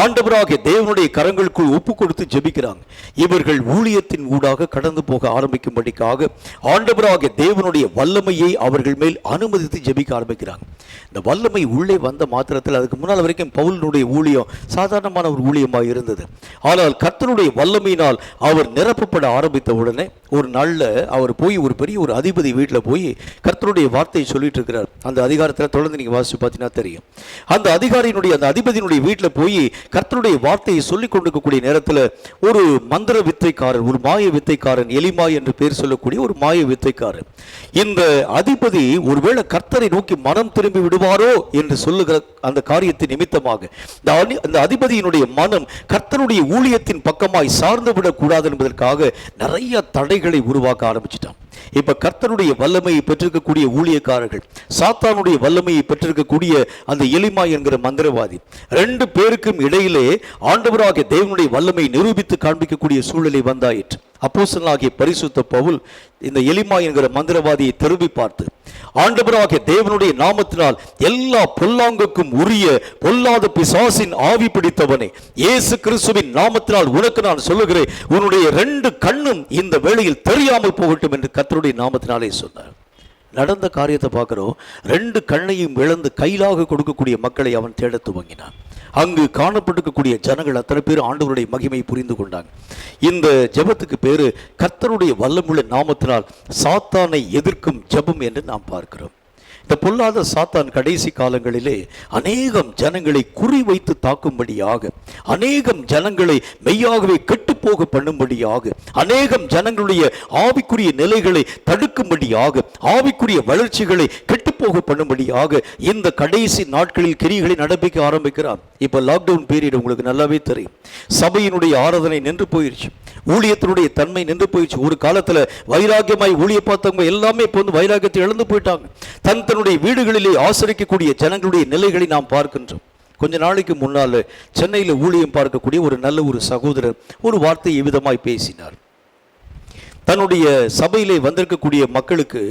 ஆண்டவராகிய தேவனுடைய கரங்களுக்குள் ஒப்பு கொடுத்து ஜெபிக்கிறாங்க. இவர்கள் ஊழியத்தின் ஊடாக கடந்து போக ஆரம்பிக்கும்படிக்காக ஆண்டவராகிய தேவனுடைய வல்லமையை அவர்கள் மேல் அனுமதித்து ஜெபிக்க ஆரம்பிக்கிறாங்க. இந்த வல்லமை உள்ளே வந்த மாத்திரத்தில், அதுக்கு முன்னால் வரைக்கும் பவுலினுடைய ஊழியம் சாதாரணமான ஒரு ஊழியமாக இருந்தது. ஆனால் கர்த்தருடைய வல்லமையினால் அவர் நிரப்பப்பட ஆரம்பித்த உடனே ஒரு நாளில் அவர் போய் ஒரு பெரிய ஒரு அதிபதி வீட்டில் போய் கர்த்தருடைய வார்த்தையை சொல்லிட்டு இருக்கிறார். அந்த அதிகாரத்தில் தொடர்ந்து நீங்கள் வாசித்து பார்த்தீங்கன்னா தெரியும். அந்த அதிபதியினுடைய வீட்டில் போய் கர்த்தருடைய வார்த்தையை சொல்லிக் கொண்டிருக்கக்கூடிய நேரத்தில் ஒரு மந்திர வித்தைக்காரன், ஒரு மாய வித்தைக்காரன், எலிமாய் என்று பேர் சொல்லக்கூடிய ஒரு மாய வித்தைக்காரன், இந்த அதிபதி ஒருவேளை கர்த்தரை நோக்கி மனம் திரும்பி விடுவாரோ என்று சொல்லுகிற அந்த காரியத்தின் நிமித்தமாக இந்த அதிபதியினுடைய மனம் கர்த்தருடைய ஊழியத்தின் பக்கமாய் சார்ந்து விடக்கூடாது என்பதற்காக நிறைய தடைகளை உருவாக்க ஆரம்பிச்சிட்டான். இப்ப கர்த்தருடைய வல்லமையை பெற்றிருக்கக்கூடிய ஊழியக்காரர்கள், சாத்தானுடைய வல்லமையை பெற்றிருக்கக்கூடிய அந்த எலிமாய் என்கிற மந்திரவாதி, ரெண்டு பேருக்கும் இடையிலே ஆண்டவராகிய தேவனுடைய வல்லமை நிரூபித்து காண்பிக்கக்கூடிய சூழ்நிலை வந்தாயிற்று. அப்போஸ்தலனாகிய பரிசுத்த பவுல் இந்த எலிமாய் என்கிற மந்திரவாதியை திரும்பி பார்த்து, ஆண்டவராகிய தேவனுடைய நாமத்தினால் எல்லா பொல்லாங்குக்கும் உரிய பொல்லாத பிசாசின் ஆவி பிடித்தவனே, இயேசு கிறிஸ்துவின் நாமத்தினால் உனக்கு நான் சொல்லுகிறேன், உன்னுடைய ரெண்டு கண்ணும் இந்த வேளையில் தெரியாமல் போகட்டும் என்று கர்த்தருடைய நாமத்தினாலே சொன்னார். நடந்த காரியத்தை பார்க்கிறோம். ரெண்டு கண்ணையும் இழந்து கையிலாக கொடுக்கக்கூடிய மக்களை அவன் தேட துவங்கினான். அங்கு காணப்பட்டிருக்கக்கூடிய ஜனங்கள் அத்தனை பேர் ஆண்டவருடைய மகிமையை புரிந்து கொண்டாங்க. இந்த ஜெபத்துக்கு பேரு கர்த்தருடைய வல்லமுள்ள நாமத்தினால் சாத்தானை எதிர்க்கும் ஜெபம் என்று நாம் பார்க்கிறோம். இந்த பொல்லாத சாத்தான் கடைசி காலங்களிலே அநேகம் ஜனங்களை குறிவைத்து தாக்கும்படியாக, அநேகம் ஜனங்களை மெய்யாகவே கெட்டுப்போக பண்ணும்படியாக, அநேகம் ஜனங்களுடைய ஆவிக்குரிய நிலைகளை தடுக்கும்படியாக, ஆவிக்குரிய வளர்ச்சிகளை கெட்டுப்போக பண்ணும்படியாக இந்த கடைசி நாட்களில் கிரியைகளை நடப்பிக்க ஆரம்பிக்கிறார். இப்ப லாக்டவுன் பீரியட் உங்களுக்கு நல்லாவே தெரியும். சபையினுடைய ஆராதனை நின்று போயிடுச்சு, ஊழியத்தினுடைய தன்மை நின்று போயிடுச்சு. ஒரு காலத்துல வைராக்கியமாய் ஊழிய பார்த்தவங்க எல்லாமே இப்போ வந்து வைராக்கியத்தை இழந்து போயிட்டாங்க. தன்னுடைய வீடுகளிலே ஆசரிக்கக்கூடிய ஜனங்களுடைய நிலைகளை நாம் பார்க்கின்றோம். கொஞ்ச நாளைக்கு முன்னால் சென்னையில் ஊழியம் பார்க்கக்கூடிய ஒரு நல்ல ஒரு சகோதரர் ஒரு வார்த்தை விதமாய் பேசினார். தன்னுடைய சபையிலே வந்திருக்கக்கூடிய மக்களுக்கு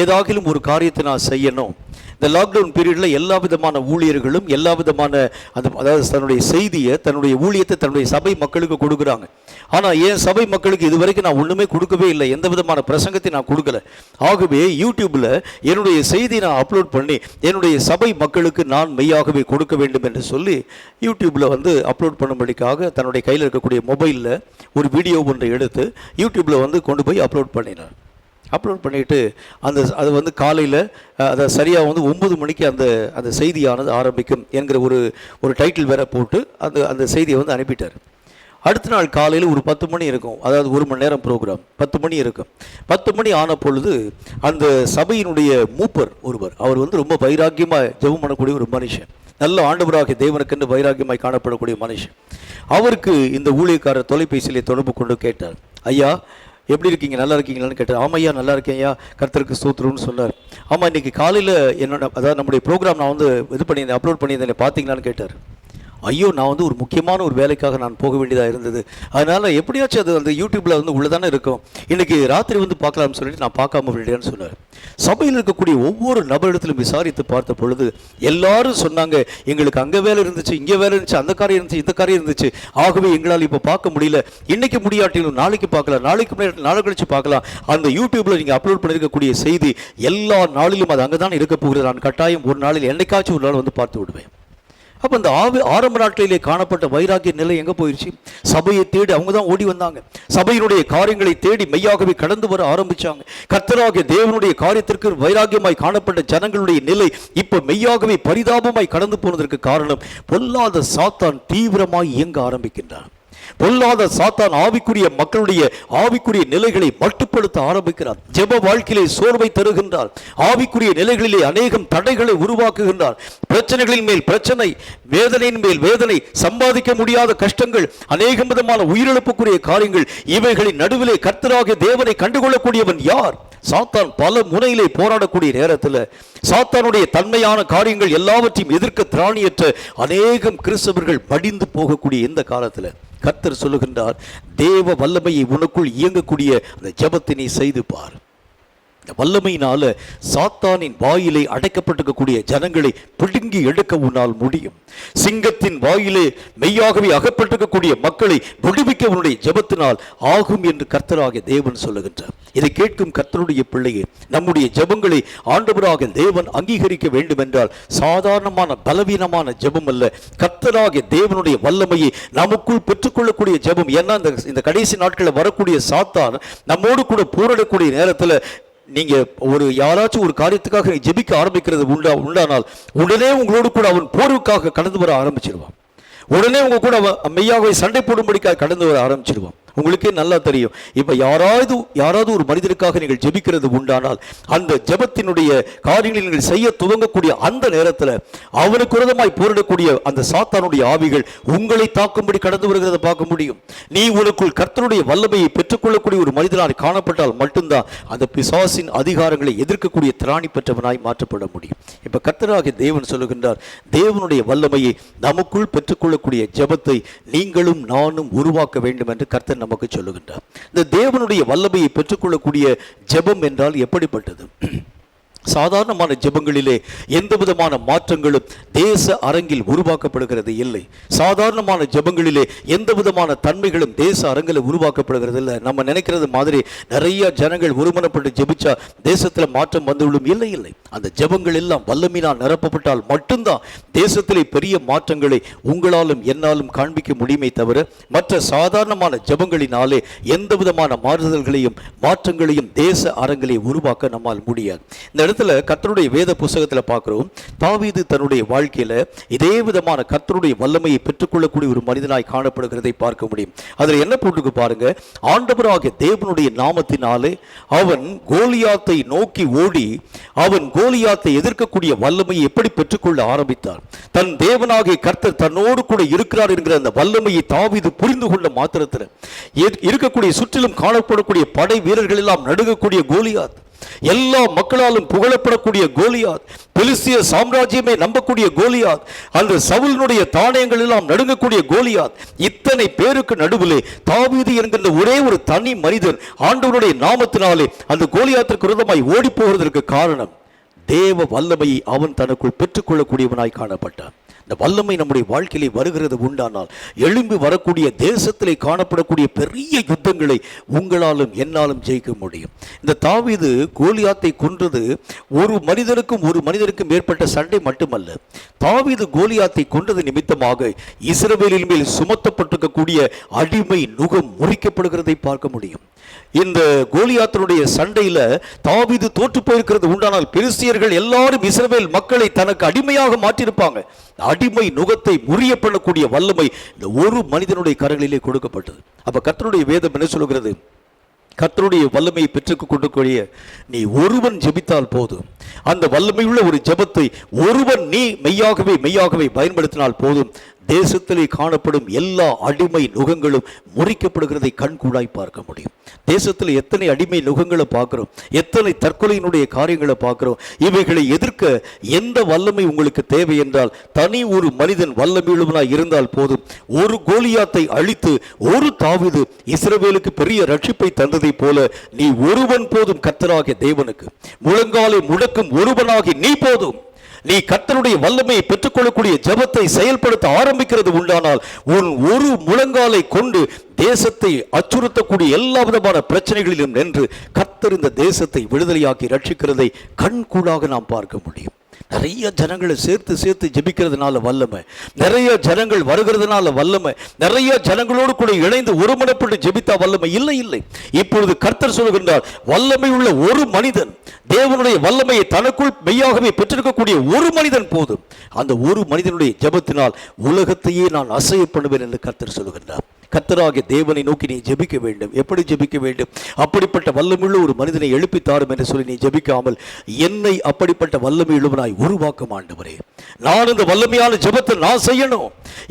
ஏதாகிலும் ஒரு காரியத்தை நான் செய்யணும். இந்த லாக்டவுன் பீரியடில் எல்லா விதமான ஊழியர்களும் எல்லா விதமான அதாவது தன்னுடைய செய்தியை, தன்னுடைய ஊழியத்தை தன்னுடைய சபை மக்களுக்கு கொடுக்குறாங்க. ஆனால் என் சபை மக்களுக்கு இதுவரைக்கும் நான் ஒன்றுமே கொடுக்கவே இல்லை, எந்த விதமான பிரசங்கத்தை நான் கொடுக்கல. ஆகவே யூடியூப்பில் என்னுடைய செய்தி நான் அப்லோட் பண்ணி என்னுடைய சபை மக்களுக்கு நான் மெய்யாகவே கொடுக்க வேண்டும் என்று சொல்லி யூடியூப்பில் வந்து அப்லோட் பண்ணும்படிக்காக தன்னுடைய கையில் இருக்கக்கூடிய மொபைலில் ஒரு வீடியோ ஒன்றை எடுத்து யூடியூப்பில் வந்து கொண்டு போய் அப்லோட் பண்ணினார். அப்லோட் பண்ணிவிட்டு அது வந்து காலையில் அதை சரியாக வந்து 9 மணிக்கு அந்த செய்தியானது ஆரம்பிக்கும் என்கிற ஒரு டைட்டில் வேற போட்டு அந்த செய்தியை வந்து அனுப்பிட்டார். அடுத்த நாள் காலையில் ஒரு 10 மணி இருக்கும், அதாவது 1 மணி நேரம் ப்ரோக்ராம், 10 மணி இருக்கும். 10 மணி ஆன பொழுது அந்த சபையினுடைய மூப்பர் ஒருவர், அவர் வந்து ரொம்ப வைராக்கியமாக ஜெபம் பண்ணக்கூடிய ஒரு மனுஷன், நல்ல ஆண்டவராகிய தேவனுக்கென்று வைராக்கியமாய் காணப்படக்கூடிய மனுஷன். அவருக்கு இந்த ஊழியக்காரர் தொலைபேசியிலே தொடர்பு கொண்டு கேட்டார், ஐயா எப்படி இருக்கீங்க, நல்லா இருக்கீங்களான்னு கேட்டார். ஆமையா நல்லா இருக்கேன் ஐயா, கர்த்தருக்கு ஸ்தோத்திரம்னு சொன்னார். ஆமாம் இன்றைக்கி காலையில் என்னோட அதாவது நம்முடைய ப்ரோக்ராம் நான் வந்து இது பண்ணியிருந்தேன், அப்லோட் பண்ணியிருந்தேன், பார்த்தீங்களான்னு கேட்டார். ஐயோ நான் வந்து ஒரு முக்கியமான ஒரு வேலைக்காக நான் போக வேண்டியதாக இருந்தது, அதனால் எப்படியாச்சும் அது அந்த யூடியூப்பில் வந்து உள்ளதானே இருக்கும், இன்றைக்கி ராத்திரி வந்து பார்க்கலாம்னு சொல்லிட்டு நான் பார்க்காம விட்டேன்னு சொன்னார். சபையில் இருக்கக்கூடிய ஒவ்வொரு நபரிடத்திலும் விசாரித்து பார்த்த பொழுது எல்லாரும் சொன்னாங்க, எங்களுக்கு அங்கே வேலை இருந்துச்சு, இங்கே வேலை இருந்துச்சு, அந்த காரியம் இருந்துச்சு, இந்த காரியம் இருந்துச்சு, ஆகவே எங்களால் இப்போ பார்க்க முடியல, இன்றைக்கி முடியாட்டிலும் நாளைக்கு பார்க்கலாம், நாளை கழிச்சு பார்க்கலாம். அந்த யூடியூப்பில் நீங்கள் அப்லோட் பண்ணியிருக்கக்கூடிய செய்தி எல்லா நாளிலும் அது அங்கே தான் இருக்க போகிறது, நான் கட்டாயம் ஒரு நாளில் என்னைக்காச்சும் ஒரு நாள் வந்து பார்த்து விடுவேன். அப்போ அந்த ஆரம்ப நாட்களிலே காணப்பட்ட வைராக்கிய நிலை எங்கே போயிடுச்சு? சபையை தேடி அவங்க தான் ஓடி வந்தாங்க, சபையினுடைய காரியங்களை தேடி மெய்யாகவே கடந்து வர ஆரம்பிச்சாங்க. கர்த்தராகிய தேவனுடைய காரியத்திற்கு வைராக்கியமாய் காணப்பட்ட ஜனங்களுடைய நிலை இப்போ மெய்யாகவே பரிதாபமாய் கடந்து போனதற்கு காரணம் பொல்லாத சாத்தான் தீவிரமாய் இயங்க ஆரம்பிக்கின்றான். பொல்லாத சாத்தான் ஆவிக்குரிய மக்களுடைய ஆவிக்குரிய நிலைகளை மட்டுப்படுத்த ஆரம்பிக்கிறார். ஜெப வாழ்க்கையிலே சோர்வை தருகின்றார், ஆவிக்குரிய நிலைகளிலே அநேகம் தடைகளை உருவாக்குகின்றார். பிரச்சனைகளின் மேல் பிரச்சனை, வேதனையின் மேல் வேதனை, சம்பாதிக்க முடியாத கஷ்டங்கள், அநேகம் விதமான உயிரிழப்புக்குரிய காரியங்கள், இவைகளின் நடுவிலே கர்த்தராகிய தேவனை கண்டுகொள்ளக்கூடியவன் யார்? சாத்தான் பல முனையிலே போராடக்கூடிய நேரத்தில் சாத்தானுடைய தன்மையான காரியங்கள் எல்லாவற்றையும் எதிர்க்க திராணியற்ற அநேகம் கிறிஸ்தவர்கள் மடிந்து போகக்கூடிய இந்த காலத்தில் கர்த்தர் சொல்லுகின்றார், தேவ வல்லமையை உனக்குள் இயங்கக்கூடிய அந்த ஜெபத்தை நீ செய்து பார். இந்த வல்லமையினால சாத்தானின் வாயிலே அடைக்கப்பட்டிருக்கக்கூடிய ஜனங்களை பிடுங்கி எடுக்க உன்னால் முடியும். சிங்கத்தின் வாயிலே மெய்யாகவே அகப்பட்டிருக்கக்கூடிய மக்களை விடுவிக்க உன்னுடைய ஜெபத்தினால் ஆகும் என்று கர்த்தராகிய தேவன் சொல்லுகின்றார். இதை கேட்கும் கர்த்தருடைய பிள்ளையே, நம்முடைய ஜெபங்களை ஆண்டவராகிய தேவன் அங்கீகரிக்க வேண்டும் என்றால் சாதாரணமான பலவீனமான ஜெபம் அல்ல, கர்த்தராகிய தேவனுடைய வல்லமையை நமக்குள் பெற்றுக்கொள்ளக்கூடிய ஜெபம். ஏன்னா இந்த கடைசி நாட்களில் வரக்கூடிய சாத்தான் நம்மோடு கூட போராடக்கூடிய நேரத்தில் நீங்க யாராச்சும் ஒரு காரியத்துக்காக ஜெபிக்க ஆரம்பிக்கிறது உண்டானால் உடனே உங்களோடு கூட அவன் போருக்காக கடந்து வர ஆரம்பிச்சிருவான். உடனே உங்க கூட மெய்யாகவே சண்டை போடும்படிக்காக கடந்து வர ஆரம்பிச்சிருவான். உங்களுக்கே நல்லா தெரியும். இப்ப யாராவது ஒரு மனிதருக்காக நீங்கள் ஜெபிக்கிறது உண்டானால் அந்த ஜெபத்தினுடைய காரியங்களை நீங்கள் செய்ய துவங்கக்கூடிய அந்த நேரத்தில் அவனுக்கு விரோதமாய் போரிடக்கூடிய அந்த சாத்தானுடைய ஆவிகள் உங்களை தாக்கும்படி கடந்து வருகிறத பார்க்க முடியும். நீ உனக்குள் கர்த்தருடைய வல்லமையை பெற்றுக்கொள்ளக்கூடிய ஒரு மனிதனாய் காணப்பட்டால் மட்டும்தான் அந்த பிசாசின் அதிகாரங்களை எதிர்க்கக்கூடிய திராணி பெற்றவனாய் மாற்றப்பட முடியும். இப்ப கர்த்தராகிய தேவன் சொல்லுகின்றார், தேவனுடைய வல்லமையை நமக்குள் பெற்றுக்கொள்ளக்கூடிய ஜெபத்தை நீங்களும் நானும் உருவாக்க வேண்டும் என்று கர்த்தர் நமக்கு சொல்லுகின்றார். இந்த தேவனுடைய வல்லமையை பெற்றுக்கொள்ளக்கூடிய ஜெபம் என்றால் எப்படிப்பட்டது? சாதாரணமான ஜெபங்களிலே எந்த விதமான மாற்றங்களும் தேச அரங்கில் உருவாக்கப்படுகிறது இல்லை. சாதாரணமான ஜெபங்களிலே எந்த விதமான தன்மைகளும் தேச அரங்கில் உருவாக்கப்படுகிறது இல்லை. நம்ம நினைக்கிறது மாதிரி நிறைய ஜனங்கள் ஒருமனப்பட்டு ஜெபிச்சா தேசத்தில் மாற்றம் வந்துவிடும், இல்லை இல்லை. அந்த ஜெபங்கள் எல்லாம் வல்லமையினால் நிரப்பப்பட்டால் மட்டும்தான் தேசத்திலே பெரிய மாற்றங்களை உங்களாலும் என்னாலும் காண்பிக்க முடியுமே தவிர மற்ற சாதாரணமான ஜெபங்களினாலே எந்த விதமான மாறுதல்களையும் மாற்றங்களையும் தேச அரங்கிலே உருவாக்க நம்மால் முடியாது. இந்த இடத்துல கர்த்தருடைய வேத புத்தகத்தில் பார்க்கிறோம், தாவீது தன்னுடைய வாழ்க்கையில இதே விதமான கர்த்தருடைய வல்லமையை பெற்றுக்கொள்ளக்கூடிய ஒரு மனிதனாய் காணப்படுகிறதை பார்க்க முடியும். அதில் என்ன போட்டுக்கு பாருங்க, ஆண்டவராகிய தேவனுடைய நாமத்தினாலே அவன் கோலியாத்தை நோக்கி ஓடி அவன் கோலியாத்தை எதிர்க்கக்கூடிய வல்லமையை எப்படி பெற்றுக்கொள்ள ஆரம்பித்தார். தன் தேவனாகிய கர்த்தர் தன்னோடு கூட இருக்கிறார் என்கிற அந்த வல்லமையை தாவீது புரிந்து கொண்ட மாத்திரத்தில் இருக்கக்கூடிய சுற்றிலும் காணப்படக்கூடிய படை வீரர்கள் எல்லாம் நடுங்கக்கூடிய கோலியாத், எல்லா மக்களாலும் புகழப்படக்கூடிய கோலியாத், பெலிஸ்திய சாம்ராஜ்யமே நம்பக்கூடிய கோலியாத், அந்த சவுலினுடைய தானியங்கள் எல்லாம் நடுங்கக்கூடிய கோலியாத், இத்தனை பேருக்கு நடுவிலே தாவீது என்கின்ற ஒரே ஒரு தனி மனிதன் ஆண்டவருடைய நாமத்தினாலே அந்த கோலியாத்திற்கு விரோதமாய் ஓடி போவதற்கு காரணம் தேவ வல்லமையை அவன் தனக்குள் பெற்றுக்கொள்ளக்கூடியவனாய் காணப்பட்டான். இந்த வல்லமை நம்முடைய வாழ்க்கையிலே வருகிறது உண்டானால் எழும்பி வரக்கூடிய தேசத்திலே காணப்படக்கூடிய பெரிய யுத்தங்களை உங்களாலும் என்னாலும் ஜெயிக்க முடியும். இந்த தாவீது கோலியாத்தை கொன்றது ஒரு மனிதனுக்கும் மேற்பட்ட சண்டை மட்டுமல்ல. தாவீது கோலியாத்தை கொன்றது நிமித்தமாக இஸ்ரவேலின் மேல் சுமத்தப்பட்டிருக்கக்கூடிய அடிமை நுகம் முறிக்கப்படுகிறதை பார்க்க முடியும். இந்த கோலியாத்தினுடைய சண்டையில தாவீது தோற்று போயிருக்கிறது உண்டானால் பெலிஸ்தியர்கள் எல்லாரும் இஸ்ரவேல் மக்களை தனக்கு அடிமையாக மாற்றியிருப்பாங்க. அடிமை நுகத்தை முறிய பண்ணக்கூடிய வல்லமை இந்த ஒரு மனிதனுடைய கரங்களிலே கொடுக்கப்பட்டது. அப்ப கர்த்தருடைய வேதம் என்ன சொல்கிறது? கர்த்தருடைய வல்லமையை பெற்றுக் கொள்ளக்கூடிய நீ ஒருவன் ஜெபித்தால் போதும். அந்த வல்லமையுள்ள ஒரு ஜெபத்தை ஒருவன் நீ மெய்யாகவே பயன்படுத்தினால் போதும். தேசத்திலே காணப்படும் எல்லா அடிமை நுகங்களும் முறிக்கப்படுகிறதை கண்கூடாய் பார்க்க முடியும். தேசத்தில் எத்தனை அடிமை நுகங்களை பார்க்கிறோம், எத்தனை தற்கொலையினுடைய காரியங்களை பார்க்கிறோம். இவைகளை எதிர்க்க எந்த வல்லமை உங்களுக்கு தேவை என்றால் தனி ஒரு மனிதன் வல்லமையுள்ளவனாய் இருந்தால் போதும். ஒரு கோலியாத்தை அழித்து ஒரு தாவீது இஸ்ரவேலுக்கு பெரிய ரட்சிப்பை தந்ததை போல நீ ஒருவன் போதும். கர்த்தராகிய தேவனுக்கு முழங்காலை முடக்கும் ஒருவனாகி நீ போதும். நீ கர்த்தருடைய வல்லமையை பெற்றுக்கொள்ளக்கூடிய ஜெபத்தை செயல்படுத்த ஆரம்பிக்கிறது உண்டானால் உன் ஒரு முழங்காலை கொண்டு தேசத்தை அச்சுறுத்தக்கூடிய எல்லா விதமான பிரச்சனைகளிலும் நின்று கர்த்தர் இந்த தேசத்தை விடுதலையாக்கி ரட்சிக்கிறதை கண்கூடாக நாம் பார்க்க முடியும். நிறைய ஜனங்களை சேர்த்து ஜெபிக்கிறதுனால வல்லமை, நிறைய ஜனங்கள் வருகிறதுனால வல்லமை, நிறைய ஜனங்களோடு கூட இணைந்து ஒருமனப்பட்டு ஜெபித்தா வல்லமை இல்லை. இப்பொழுது கர்த்தர் சொல்கின்றார், வல்லமை உள்ள ஒரு மனிதன், தேவனுடைய வல்லமையை தனக்குள் மெய்யாகவே பெற்றிருக்கக்கூடிய ஒரு மனிதன் போதும். அந்த ஒரு மனிதனுடைய ஜெபத்தினால் உலகத்தையே நான் அசைய பண்ணுவேன் என்று கர்த்தர் சொல்கின்றார். கர்த்தராகிய தேவனை நோக்கி நீ ஜெபிக்க வேண்டும். எப்படி ஜெபிக்க வேண்டும்? அப்படிப்பட்ட வல்லமையுள்ள ஒரு மனிதனை எழுப்பித்தாரும் என்று சொல்லி நீ ஜெபிக்காமல் என்னை அப்படிப்பட்ட வல்லமையுள்ளவனாய் உருவாக்க ஆண்டவரே, நான் இந்த வல்லமையான ஜெபத்தை நான் செய்யணும்.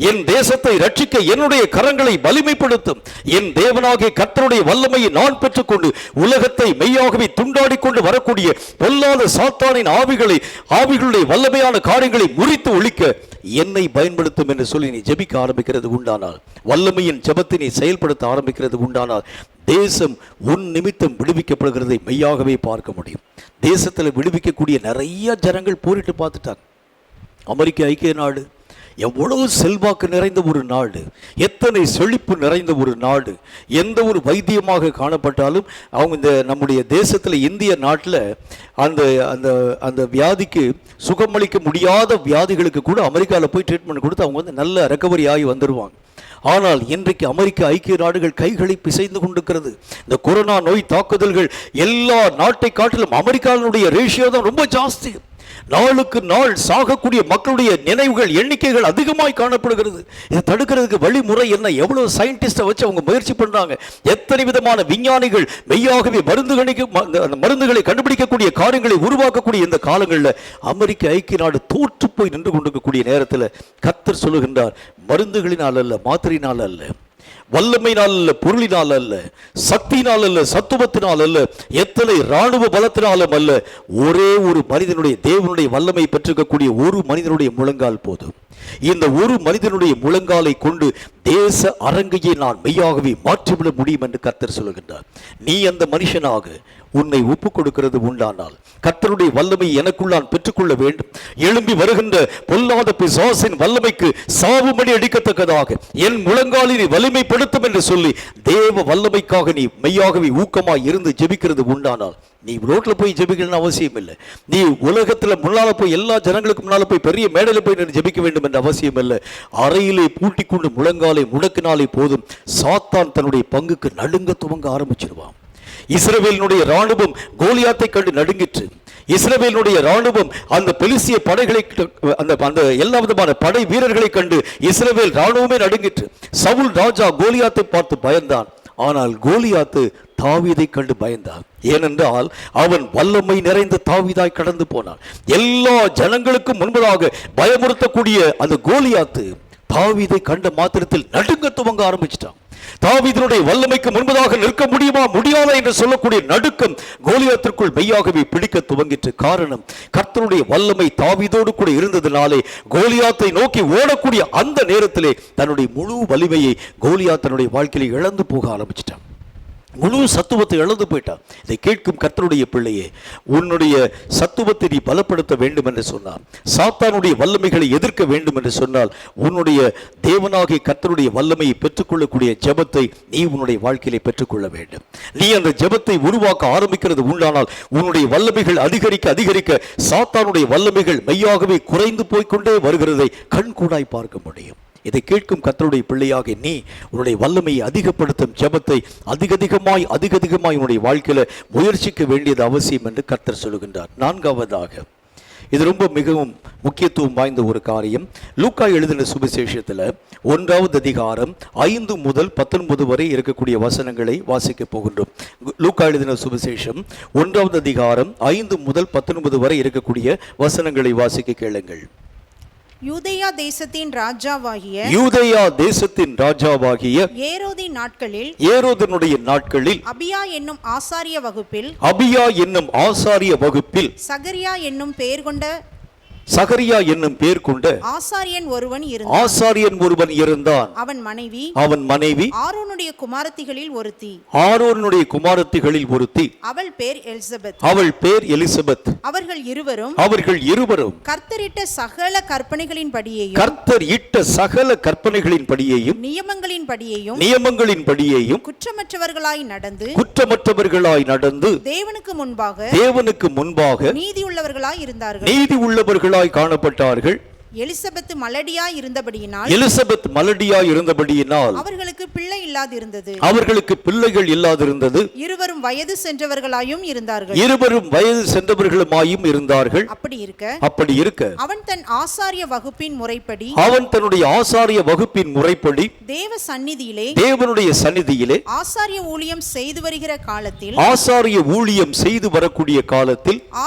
என் தேசத்தை ரட்சிக்க என்னுடைய கரங்களை வலிமைப்படுத்தும். என் தேவனாகிய கர்த்தருடைய வல்லமையை நான் பெற்றுக்கொண்டு உலகத்தை மெய்யாகவே துண்டாடி கொண்டு வரக்கூடிய பொல்லாத சாத்தானின் ஆவிகளுடைய வல்லமையான காரியங்களை முறித்து ஒழிக்க என்னை பயன்படுத்தும் என்று சொல்லி நீ ஜெபிக்க ஆரம்பிக்கிறது உண்டானால், வல்லமையின் ஜெபத்தை நீ செயல்படுத்த ஆரம்பிக்கிறது உண்டானால் தேசம் உன் நிமித்தம் விடுவிக்கப்படுகிறதை மெய்யாகவே பார்க்க முடியும். தேசத்தில் விடுவிக்கக்கூடிய நிறைய ஜனங்கள் போரிட்டு பார்த்துட்டாங்க. அமெரிக்க ஐக்கிய நாடு எவ்வளவு செல்வாக்கு நிறைந்த ஒரு நாடு, எத்தனை செழிப்பு நிறைந்த ஒரு நாடு, எந்த ஒரு வைத்தியமாக காணப்பட்டாலும் அவங்க இந்த நம்முடைய தேசத்தில் இந்திய நாட்டில் அந்த அந்த அந்த வியாதிக்கு சுகமளிக்க முடியாத வியாதிகளுக்கு கூட அமெரிக்காவில் போய் ட்ரீட்மெண்ட் கொடுத்து அவங்க வந்து நல்ல ரெக்கவரி ஆகி வந்துடுவாங்க. ஆனால் இன்றைக்கு அமெரிக்க ஐக்கிய நாடுகள் கைகளை பிசைந்து கொண்டிருக்கிறது. இந்த கொரோனா நோய் தாக்குதல்கள் எல்லா நாட்டை காட்டிலும் அமெரிக்காவினுடைய ரேஷியோ தான் ரொம்ப ஜாஸ்தி. நாளுக்கு நாள் சாகக்கூடிய மக்களுடைய நினைவுகள் எண்ணிக்கைகள் அதிகமாய் காணப்படுகிறது. இதை தடுக்கிறதுக்கு வழிமுறை என்ன? எவ்வளவு சயின்டிஸ்டை வச்சு அவங்க முயற்சி பண்றாங்க. எத்தனை விதமான விஞ்ஞானிகள் மெய்யாகவே மருந்துகளை கண்டுபிடிக்கக்கூடிய காரியங்களை உருவாக்கக்கூடிய இந்த காலங்களில் அமெரிக்க ஐக்கிய நாடு தோற்று போய் நின்று கொண்டிருக்கக்கூடிய நேரத்தில் கர்த்தர் சொல்லுகின்றார், மருந்துகளினால் அல்ல, மாத்திரையினால் அல்ல, வல்லமையினால் அல்ல, பொருளினால் அல்ல, சக்தியினால் அல்ல, சத்துவத்தினால் அல்ல, எத்தனை இராணுவ பலத்தினாலும் அல்ல, ஒரே ஒரு மனிதனுடைய தேவனுடைய வல்லமை பெற்றிருக்கக்கூடிய ஒரு மனிதனுடைய முழங்கால் போதும். இந்த ஒரு மனிதனுடைய முழங்காலை கொண்டு தேச அரங்கையை நான் மெய்யாகவே மாற்றிவிட முடியும் என்று கர்த்தர் சொல்லுகின்றார். நீ அந்த மனுஷனாக உன்னை ஒப்புக் கொடுக்கிறது உண்டானால் கர்த்தருடைய வல்லமை எனக்குள் நான் பெற்றுக்கொள்ள வேண்டும். எழும்பி வருகின்ற பொல்லாத பிசாசின் வல்லமைக்கு சாவுமணி அடிக்கத்தக்கதாக என் முழங்காலினை வலிமைப்படுத்தும் என்று சொல்லி தேவ வல்லமைக்காக நீ மெய்யாகவே ஊக்கமாய் இருந்து ஜெபிக்கிறது உண்டானால், நீ ரோட்ல போய் ஜெபிக்கணும்னு அவசியம் இல்லை. நீ உலகத்துல முன்னால போய் எல்லா ஜனங்களுக்கு முன்னால போய் பெரிய மேடையில போய் நின்று ஜெபிக்க வேண்டும் என்ற அவசியம் இல்லை. அறையிலே பூட்டி கொண்டு முழங்காலை முடக்கினாலே போதும், சாத்தான் தன்னுடைய பங்குக்கு நடுங்க துவங்க ஆரம்பிச்சிருவான். இஸ்ரவேலினுடைய ராணுவம் கோலியாத்தை கண்டு நடுங்கிற்று. இஸ்ரவேலினுடைய ராணுவம் அந்த பெலிஸ்திய படைகளை அந்த எல்லா விதமான படை வீரர்களை கண்டு இஸ்ரவேல் ராணுவமே நடுங்கிற்று. சவுல் ராஜா கோலியாத்தை பார்த்து பயந்தான். ஆனால் கோலியாத்து தாவீதை கண்டு பயந்தான். ஏனென்றால் அவன் வல்லமை நிறைந்த தாவீதாய் கடந்து போனான். எல்லா ஜனங்களுக்கும் முன்பதாக பயமுறுத்தக்கூடிய அந்த கோலியாத்து தாவீதை கண்ட மாத்திரத்தில் நடுங்க துவங்க ஆரம்பிச்சிட்டான். தாவீதினுடைய வல்லமைக்கு முன்பதாக நிற்க முடியுமா முடியாதா என்று சொல்லக்கூடிய நடுக்கம் கோலியாத்திற்குள் மெய்யாகவே பிடிக்க துவங்கிற்று. காரணம், கர்த்தருடைய வல்லமை தாவீதோடு கூட இருந்ததினாலே கோலியாத்தை நோக்கி ஓடக்கூடிய அந்த நேரத்திலே தன்னுடைய முழு வலிமையை கோலியாத் தன்னுடைய வாழ்க்கையில் இழந்து போக ஆரம்பிச்சிட்டான். முழு சத்துவத்தை இழந்து போயிட்டான். இதை கேட்கும் கர்த்தருடைய பிள்ளையே, உன்னுடைய சத்துவத்தை நீ பலப்படுத்த வேண்டும் என்று சொன்னார், சாத்தானுடைய வல்லமைகளை எதிர்க்க வேண்டும் என்று சொன்னால், உன்னுடைய தேவனாகிய கர்த்தருடைய வல்லமையை பெற்றுக்கொள்ளக்கூடிய ஜெபத்தை நீ உன்னுடைய வாழ்க்கையிலே பெற்றுக்கொள்ள வேண்டும். நீ அந்த ஜெபத்தை உருவாக்க ஆரம்பிக்கிறது உண்டானால் உன்னுடைய வல்லமைகள் அதிகரிக்க அதிகரிக்க சாத்தானுடைய வல்லமைகள் மெய்யாகவே குறைந்து போய்கொண்டே வருகிறதை கண்கூடாய் பார்க்க முடியும். இதை கேட்கும் கர்த்தருடைய பிள்ளையாக நீ உன்னுடைய வல்லமையை அதிகப்படுத்தும் ஜெபத்தை அதிகமாய் உன்னுடைய வாழ்க்கையில முயற்சிக்க வேண்டியது அவசியம் என்று கர்த்தர் சொல்லுகின்றார். நான்காவதாக, இது ரொம்ப மிகவும் முக்கியத்துவம் வாய்ந்த ஒரு காரியம். லூக்கா எழுதின சுவிசேஷத்தில் 1வது அதிகாரம் 5 முதல் 19 வரை இருக்கக்கூடிய வசனங்களை வாசிக்க போகின்றோம். லூக்கா எழுதின சுவிசேஷம் 1வது அதிகாரம் 5 முதல் 19 வரை இருக்கக்கூடிய வசனங்களை வாசிக்க கேளுங்கள். யூதேயா தேசத்தின் ராஜாவாகிய ஏரோதினுடைய நாட்களில் அபியா என்னும் ஆசாரிய வகுப்பில் சகரியா என்னும் பெயர் கொண்ட ஆசாரியன் ஒருவன் இருந்தான். அவன் மனைவி ஆரோனுடைய குமாரத்திகளில் ஒருத்தி. அவள் பேர் எலிசபெத். அவர்கள் இருவரும் கர்த்தரிட்ட சகல கற்பனைகளின்படியையும் நியமங்களின்படியையும் குற்றமற்றவர்களாய் நடந்து தேவனுக்கு முன்பாக நீதி உள்ளவர்களாய் இருந்தார்கள், காணப்பட்டார்கள். எலிசபெத் மலடியாய் இருந்தபடியினால் அவர்களுக்கு பிள்ளைகள் இல்லாதிருந்தது. இருவரும் வயது சென்றவர்களாயும் இருந்தார்கள். அப்படி இருக்க அவன் தன் ஆசாரிய வகுப்பின் முறைப்படி தேவனுடைய சந்நிதியிலே ஆசாரிய ஊழியம் செய்து வருகிற காலத்தில்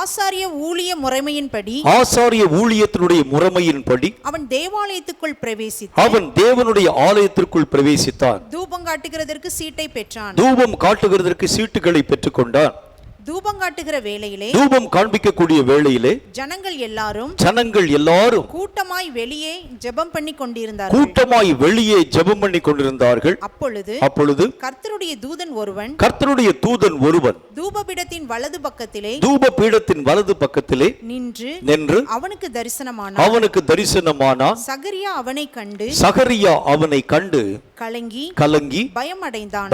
ஆசாரிய ஊழிய முறைமையின்படி அவன் தேவனுடைய ஆலயத்திற்குள் பிரவேசித்தான். தூபம் காட்டுகிறதற்கு சீட்டை பெற்றான். தூபம் காட்டுகிறதற்கு சீட்டுகளை பெற்றுக்கொண்டான். தூபம் காட்டுகிற வேளையிலே, தூபம் காண்பிக்கக்கூடிய வேளையிலே ஜனங்கள் எல்லாரும் கூட்டமாய் வெளியே ஜெபம் பண்ணி கொண்டிருந்தார்கள். அப்பொழுது கர்த்தருடைய தூதன் ஒருவன் தூபபீடத்தின் வலது பக்கத்திலே நின்று அவனுக்கு தரிசனமானான். சகரியா அவனை கண்டு கலங்கி பயமடைந்தான்.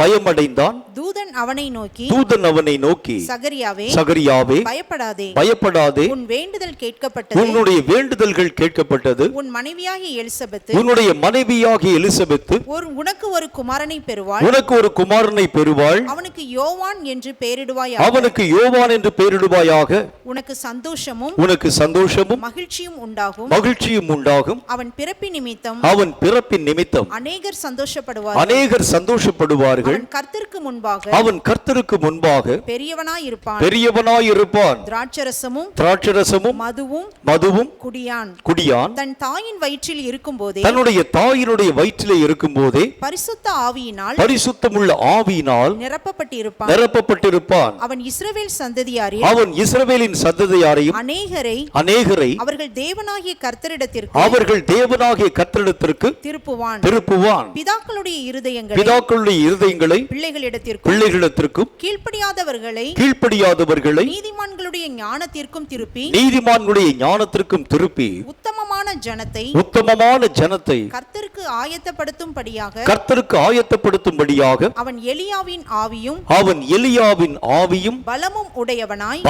தூதன் அவனை நோக்கி சகரியாவே பயப்படாதே, உன் வேண்டுதல் கேட்கப்பட்டது, உன்னுடைய வேண்டுதல்கள் கேட்கப்பட்டது. உன் மனைவியாகிய எலிசபெத்து உனக்கு ஒரு குமாரனை பெறுவாள். அவனுக்கு யோவான் என்று பெயரிடுவாயாக. உனக்கு சந்தோஷமும் மகிழ்ச்சியும் உண்டாகும். அவன் பிறப்பின் நிமித்தம் அநேகர் சந்தோஷப்படுவார்கள். அவன் கர்த்தருக்கு முன்பாக பெரியவனாயிருப்பான். திராட்சரசமும் மதுவும் குடியான். தன் தாயின் வயிற்றில் இருக்கும்போதே பரிசுத்தமுள்ள ஆவியினால் நிரப்பப்பட்டிருப்பான். அவன் இஸ்ரவேலின் சந்ததியாரையும் அநேகரை அவர்கள் தேவனாகிய கர்த்தரிடத்திற்கு திருப்புவான். பிதாக்களுடைய இருதயங்களை பிள்ளைகளிடத்திற்கும் கீழ்ப்படியாதவர்களை நீதிமான்களுடைய ஞானத்திற்கும் திருப்பி உத்தமமான ஜனத்தை கர்த்தருக்கு ஆயத்தப்படுத்தும்படியாக அவன் எலியாவின் ஆவியும் பலமும் உடையவனாய்